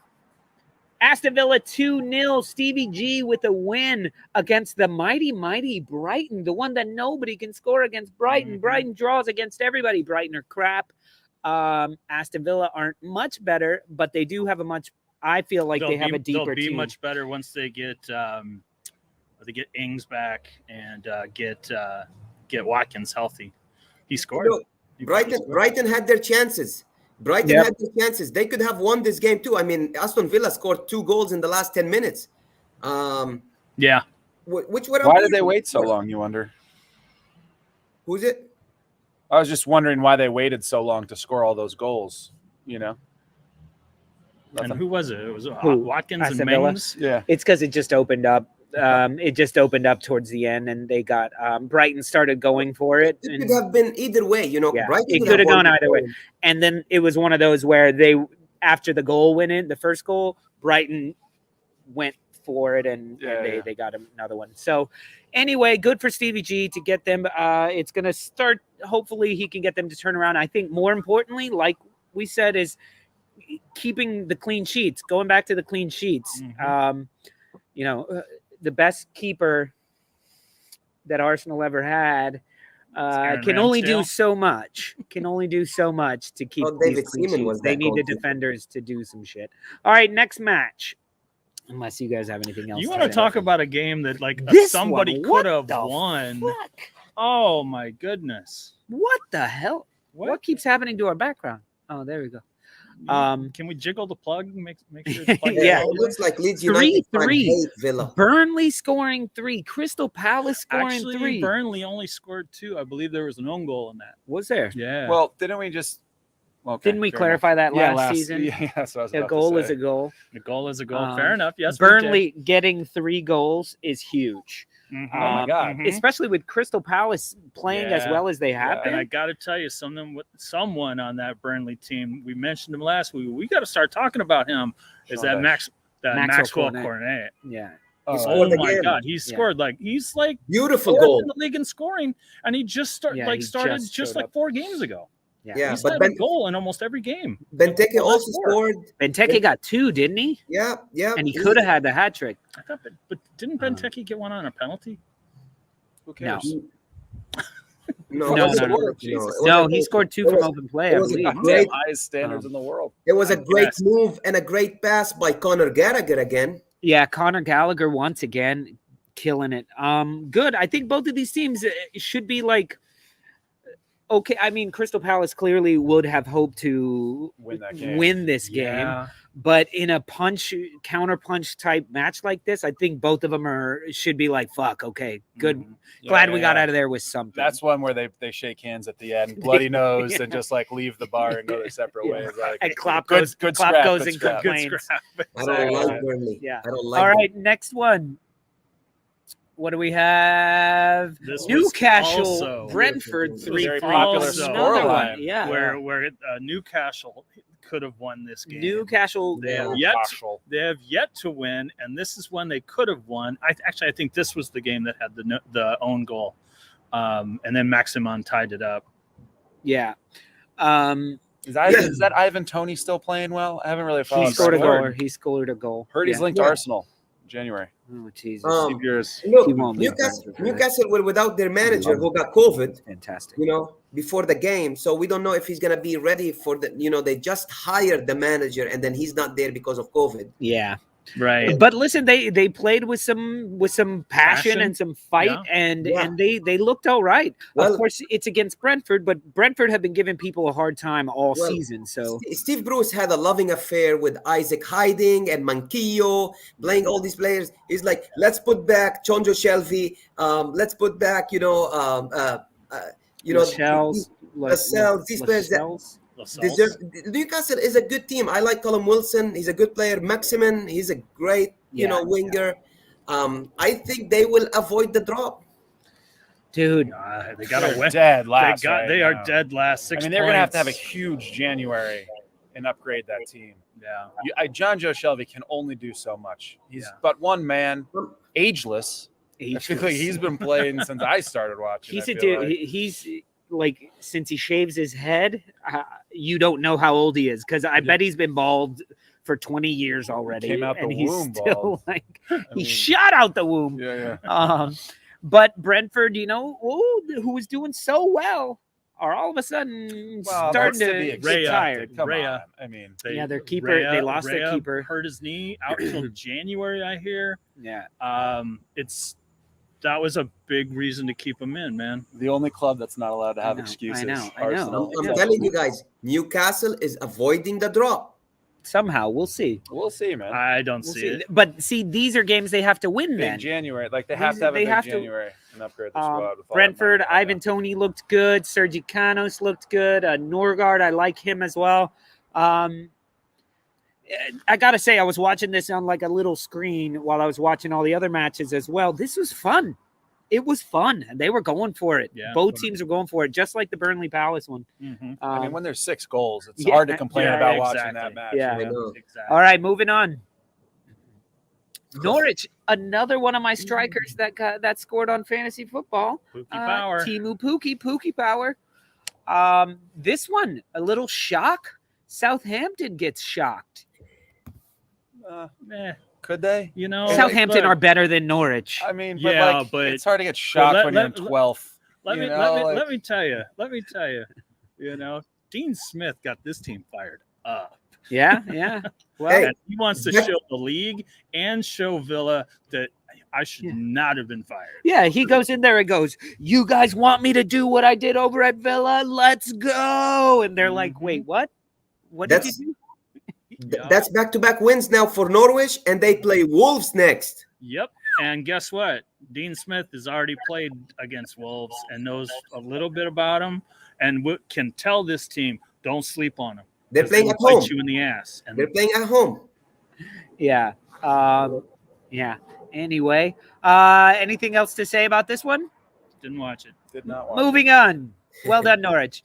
Aston Villa 2-0. Stevie G with a win against the mighty Brighton, the one that nobody can score against Brighton. Brighton draws against everybody. Brighton are crap. Aston Villa aren't much better, but they do have I feel like they have a deeper team. They'll be much better once they get Ings back and get Watkins healthy. He scored. Brighton had their chances. Had their chances. They could have won this game too. I mean, Aston Villa scored 2 goals in the last 10 minutes. Yeah. Why did they wait so long, you wonder? Who's it? I was just wondering why they waited so long to score all those goals, And who was it? It was Watkins and Mings? Yeah. It's because it just opened up. It just opened up towards the end, and they got Brighton started going for it. It could have been either way, Yeah, Brighton it could have gone either way. And then it was one of those where after the goal went in, the first goal, Brighton went for it, and they got another one. So anyway, good for Stevie G to get them. It's going to start. Hopefully, he can get them to turn around. I think more importantly, like we said, is keeping the clean sheets. Going back to the clean sheets. The best keeper that Arsenal ever had can only do so much. To keep David these clean Seaman sheets. was They that need the goalkeeper. defenders to do some shit. All right, next match. Unless you guys have anything else. You want to talk about a game that somebody could have won? Fuck? Oh my goodness! What the hell? What keeps happening to our background? Oh, there we go. Can we jiggle the plug? Make sure the plug Yeah. It looks like Leeds United 3-3. hate Villa. Burnley scoring 3. Crystal Palace scoring Actually, 3. Burnley only scored 2. I believe there was an own goal in that. Was there? Yeah. Well, didn't we just? Okay, Didn't we clarify that last season? Yeah, that's what I was A about goal to is say. a goal. A goal is a goal. Fair enough. Yes. Burnley getting 3 goals is huge. Mm-hmm. Oh my God. Especially with Crystal Palace playing as well as they have And been. I got to tell you, someone on that Burnley team, we mentioned him last week. We got to start talking about him. Is that Maxwell Cornet? Yeah. Oh my God, he scored he's Beautiful fourth goal in the league in scoring, and he just started showed 4 games ago. Yeah, He's but had a goal in almost every game. Benteke Well, also that's four. scored. Benteke got 2, didn't he? Yeah. And he could have had the hat trick. I thought, but didn't Benteke get one on a penalty? Who cares? No, No, it was no, a no. goal, Jesus. it was No, a he goal. scored 2 It from was- open play, it I was a believe. great- Highest standards in the world. It was a great Yes. move and a great pass by Conor Gallagher again. Yeah, Conor Gallagher once again killing it. Good. I think both of these teams should be like okay. I mean, Crystal Palace clearly would have hoped to Win that game. win this game, Yeah. but in a counter punch type match like this, I think both of them should be like, fuck, okay, good. Mhm. Glad we got out of there with something. That's one where they shake hands at the end, bloody nose, and just like leave the bar and go their separate Yeah. ways. Like, and Klopp good- goes, good Klopp scrap, goes good and scrap. Good complains. scrap. I don't Exactly. like Burnley. Yeah. I don't like All them. right, next one. What do we have? This was Newcastle, also- Brentford, This was 3 very popular Another one. scoreline. Yeah. where Newcastle could have won this game. Newcastle. They have Yeah. yet to win, and this is when they could have won. I think this was the game that had the own goal, and then Maximin tied it up. Yeah. Is that Ivan Toney still playing well? I haven't really followed. He scored a Brentford. goal. He scored a goal. Heard he's Yeah. linked to Yeah. Arsenal in January. Oh, Jesus. Yours. Look, He won't be Newcastle, Brentford for that. Newcastle were without their manager who got COVID, Fantastic. before the game. So we don't know if he's going to be ready for they just hired the manager and then he's not there because of COVID. Yeah. Right. But listen, they played with some passion and some fight, Yeah. and Yeah. and they looked all right. Well- of course, it's against Brentford, but Brentford have been giving people a hard time all Well, season. So Steve Bruce had a loving affair with Isaac Hiding and Manquillo, playing all these players. He's like, let's put back Chonjo Shelby. Let's put back, Lascelles, Lascelles, these players that Lascelles. deserve. Newcastle is a good team. I like Colin Wilson. He's a good player. Maximin, he's a great, winger. I think they will avoid the drop. Dude, They got to They're win. dead last. They right are now. dead last. 6 I mean, they're going to have to have a points. huge January and upgrade that team. Yeah. John Joe Shelby can only do so much. He's Yeah. but one man, ageless. I feel like ageless. he's been playing since I started watching. He's I a feel dude. like. He's like, since he shaves his head, you don't know how old he is, because I bet he's been bald for 20 years already. Came out the and he's womb still bald. like I he mean, shot out the womb. yeah. But Brentford, who was doing so well, are all of a sudden starting that's to be to get expected. tired. Come Rhea. on. I mean, Yeah, their keeper. They lost their Rhea keeper. hurt his knee out till January, I hear. Yeah. That was a big reason to keep him in, man. the only club that's not allowed to have I know, excuses. I know. Arsenal. I'm telling you guys, Newcastle is avoiding the drop. Somehow we'll see. We'll see, man. I don't We'll see see. it. But see, these are games they have to win. Big Then January, like they have to have a They big have to- January and upgrade the squad. with all Brentford, that money. Ivan Toney looked good. Sergi Canos looked good. Norgard, I like him as well. I gotta say, I was watching this on like a little screen while I was watching all the other matches as well. This was fun. It was fun. They were going for it. Yeah. Both teams were going for it, just like the Burnley Palace one. Mhm. I mean, when there's 6 goals, it's yeah, hard to complain yeah, about exactly. watching that match. Yeah. you I know? know. Exactly. All right, moving on. Norwich, another one of my strikers that scored on fantasy football. Pookie Power. Timu Pookie Power. This one, a little shock. Southampton gets shocked. Could they? You know, Southampton could. are better than Norwich. I mean, Yeah, but- it's hard to get shocked let- when you're in let- 12th. let you me know, let me tell you. You know, Dean Smith got this team fired up. Yeah. Well, Hey, And he wants to that- show the league and show Villa that I should Yeah. not have been fired. yeah, he goes in there and goes, "You guys want me to do what I did over at Villa? Let's go!" And they're like, "Wait, what? What did That's- you do?" Yeah. That's back-to-back wins now for Norwich, and they play Wolves next. Yep. And guess what? Dean Smith has already played against Wolves and knows a little bit about them, and can tell this team, don't sleep on them. They're playing at Bite home. you in the ass. And They're playing at home. Yeah. Yeah. Anyway, anything else to say about this one? didn't watch it. Did not watch Moving on. Well done, Norwich.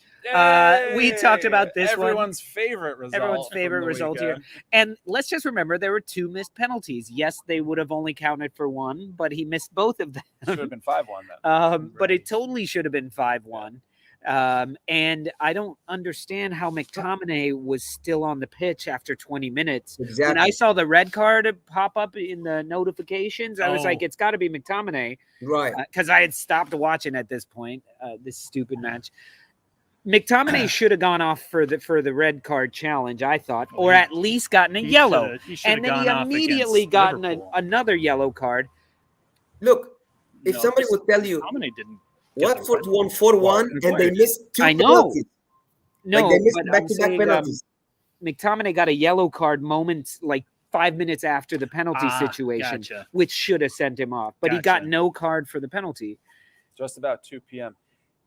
We talked about this one. Everyone's favorite result. Everyone's favorite from the result here. weekend. And let's just remember there were 2 missed penalties. Yes, they would have only counted for 1, but he missed both of them. Should have been 5-1 then. But it totally should have been 5-1. And I don't understand how McTominay was still on the pitch after 20 minutes. Exactly. When I saw the red card pop up in the notifications, I was like, Oh. it's got to be McTominay. Right. Because I had stopped watching at this point, this stupid match. McTominay should have gone off for the red card challenge, I thought, or at least gotten a yellow. And then he immediately gotten another yellow card. Look, if somebody would tell you McTominay didn't. Watford won 4-1 and they missed 2 I know. penalties. No, Like they missed but back-to-back I'm saying, penalties. McTominay got a yellow card moments like 5 minutes after the penalty situation, Gotcha. which should have sent him off. But he got no card for the penalty. Just about 2 p.m.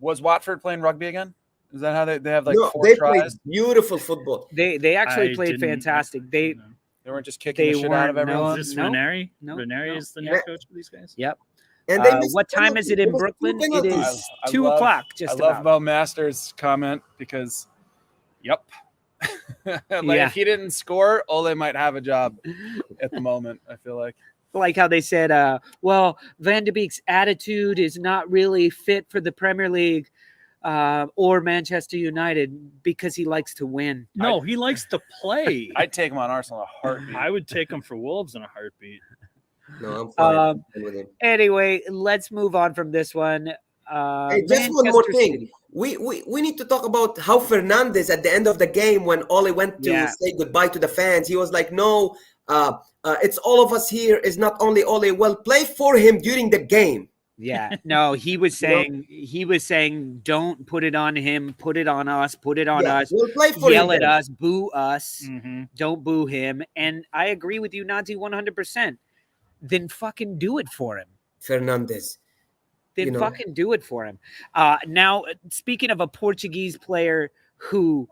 Was Watford playing rugby again? Is that how they have like No, 4 they tries? played beautiful football. They actually I played didn't- fantastic. They They weren't just kicking They the shit out of weren't, no. everyone. Is this No. Ranieri? No. Ranieri No. is the new Yeah. coach for these guys? Yep. And they missed What time is it in penalties. There was 2 Brooklyn? It penalties. is I 2 love- o'clock. Just I love about. Mo Masters' comment because, yep. Like Yeah. if he didn't score, Ole might have a job at the moment, I feel like. Like how they said, well, Van de Beek's attitude is not really fit for the Premier League or Manchester United because he likes to win. No, he likes to play. I'd take him on Arsenal in a heartbeat. I would take him for Wolves in a heartbeat. No, I'm fine with him. Anyway, let's move on from this one. Hey, just one more Manchester thing. City. We need to talk about how Fernandes at the end of the game when Ole went to say goodbye to the fans, he was like, no, it's all of us here. It's not only Ole. Well, play for him during the game. Yeah, no, he was saying, don't put it on him, put it on us, put it on us. We'll play for Yell him. at us, boo us, Mm-hmm. don't boo him. And I agree with you, Nazi, 100%. Then fucking do it for him. Fernandes. Then fucking do it for him. Now, speaking of a Portuguese player who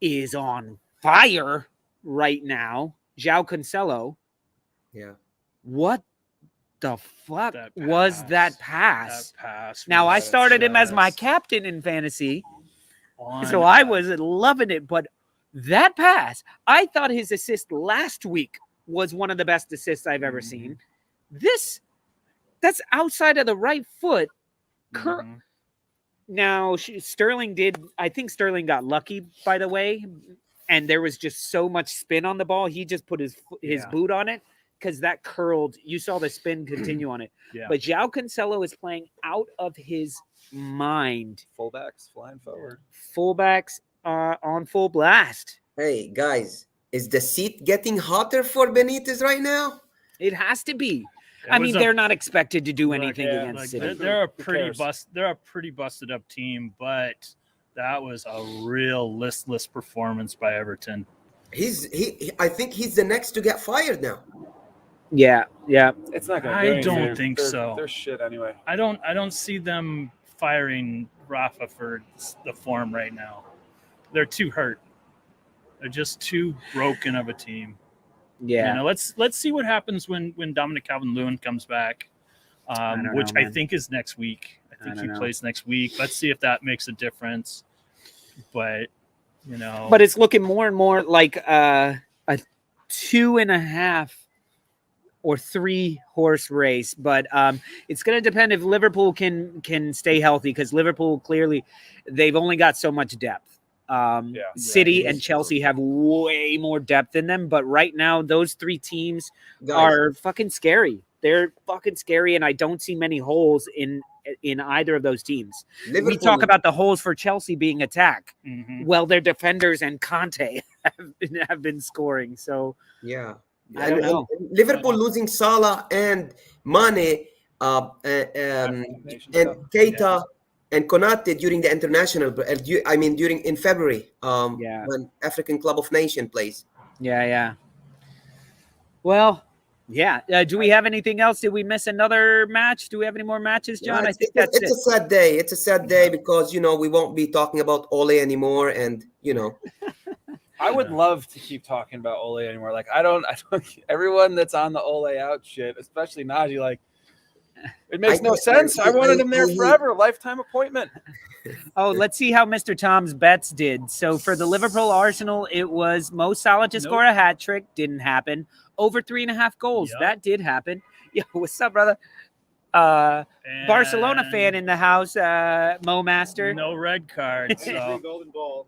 is on fire right now, Joao Cancelo. Yeah. What the fuck That was pass. that pass? That pass. Now, I was started him as my just captain in fantasy, on. so I was loving it. But that pass, I thought his assist last week was one of the best assists I've ever seen. That's outside of the right foot. Mhm. Now, Sterling I think Sterling got lucky, by the way, and there was just so much spin on the ball. He just put his boot on it because that curled. You saw the spin continue on it. Yeah. But Joao Cancelo is playing out of his mind. Fullbacks flying forward. Fullbacks on full blast. Hey, guys, is the seat getting hotter for Benitez right now? It has to be. It I was mean, a- they're not expected to do Like, anything yeah, against like, City. they're a Who pretty cares? they're a pretty busted up team, but that was a real listless performance by Everton. I think he's the next to get fired now. Yeah. It's not going to I don't think so. They're shit anyway. I don't see them firing Rafa for the form right now. They're too hurt. They're just too broken of a team. Yeah. You know, let's see what happens when Dominic Calvert-Lewin comes back, don't which know, I man. think is next week. I think don't he know. plays next week. Let's see if that makes a difference. But you know, But it's looking more and more like a 2.5 or 3 horse race. But it's going to depend if Liverpool can stay healthy, because Liverpool clearly they've only got so much depth. City and Chelsea have way more depth in them, but right now those 3 teams Guys, are fucking scary. They're fucking scary, and I don't see many holes in either of those teams. We Liverpool- talk about the holes for Chelsea being attack. mhm. Well, their defenders and Conte have been scoring. So Yeah. I don't know. And Liverpool losing Salah and Mane and Keita and Konate during the international, in February, when African Club of Nations plays. yeah. Well, yeah. Do we have anything else? Did we miss another match? Do we have any more matches, John? Yeah, I think that's it's a sad day. It's a sad day because, we won't be talking about Ole anymore. And, I would love to keep talking about Ole anymore. Like I don't everyone that's on the Ole out shit, especially Naji, like it makes no sense. I wanted him there forever, lifetime appointment. Oh, let's see how Mr. Tom's bets did. So for the Liverpool Arsenal, it was Mo Salah to score a hat trick. Didn't happen. Over 3.5 goals. Yep. That did happen. Yo, what's up, brother? Barcelona fan in the house, Mo Master. No red card. So Golden Ball,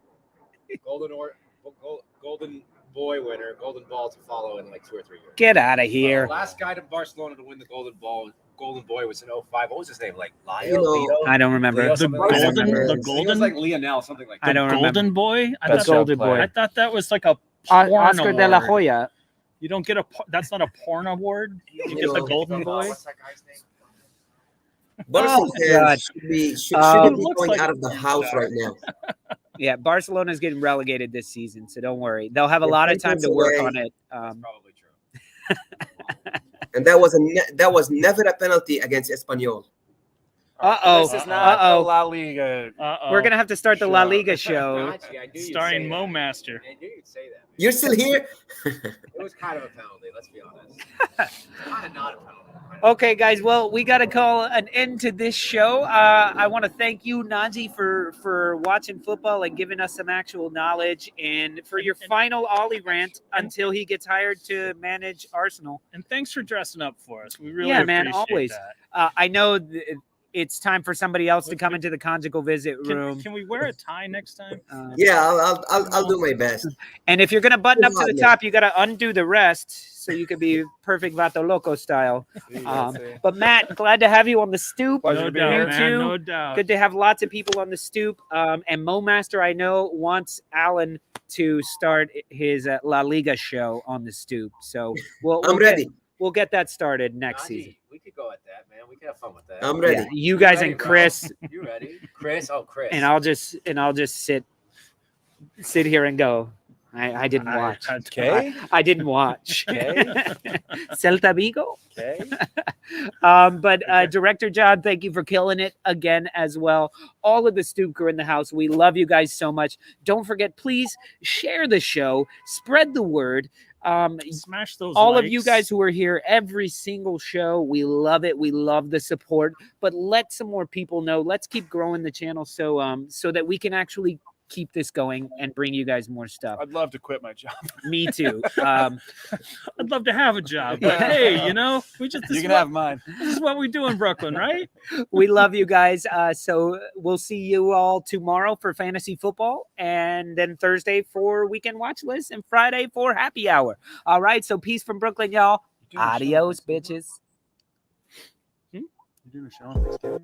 Golden Boy winner, Golden Ball to follow in like 2 or 3 years. Get out of here. Last guy to Barcelona to win the Golden Boy was in 05. What was his name? Like Leo? You know, Leo? I don't remember. Leo, the something like that. golden, the I He was golden, like Lionel, something like that. I don't remember. golden boy. The Golden Boy. I thought that was like a Oscar porn de la award. Hoya. You don't get that's not a porn award. You You get the know, golden boy. What's that guy's name? Barcelona God. fans should be looks going like out of the house right now. Yeah, Barcelona's getting relegated this season, so don't worry. They'll have a They're lot of 10 time to points work away. on it. Probably true. And that was never a penalty against Espanyol. Uh-oh. This is not Uh-oh. the La Liga. We're going to have to start the La Show. Liga show. Naji, I knew you'd Starring say Mo that. Master. I knew you'd say that. You're still here? It was kind of a penalty, let's be honest. Kind of not a penalty. Okay, guys. Well, we got to call an end to this show. I want to thank you, Naji, for watching football and giving us some actual knowledge, and for your final Ollie rant until he gets hired to manage Arsenal. And thanks for dressing up for us. We really Yeah, man, appreciate always. that. I know it's time for somebody else to come into the conjugal visit room. Can we wear a tie next time? Yeah, I'll do my best. And if you're going to button up to the Yeah. top, you got to undo the rest so you could be perfect Vato Loco style. But Matt, glad to have you on the stoop. Pleasure No to be doubt, here. man. too. No doubt. Good to have lots of people on the stoop. And Mo Master, I know, wants Alan to start his La Liga show on the stoop. So I'm ready. We'll get that started next Naji, season. we could go at that, man. We could have fun with that. I'm ready. Yeah, you guys ready, and bro? Chris, You ready? Chris? Oh, Chris. and I'll just sit here and go. I didn't watch. Okay. I didn't watch. Okay. Celta Vigo. Okay. But Director John, thank you for killing it again as well. All of the Stoop crew in the house, we love you guys so much. Don't forget, please share the show, spread the word. Smash those. All likes. of you guys who are here every single show, we love it. We love the support. But let some more people know. Let's keep growing the channel so that we can actually keep this going and bring you guys more stuff. I'd love to quit my job. Me too. I'd love to have a job, but hey, we just You can have mine. this is what we do in Brooklyn, right? We love you guys. So we'll see you all tomorrow for fantasy football, and then Thursday for weekend watch list, and Friday for happy hour. All right. So peace from Brooklyn, y'all. Adios, bitches. You're doing a show on Thanksgiving?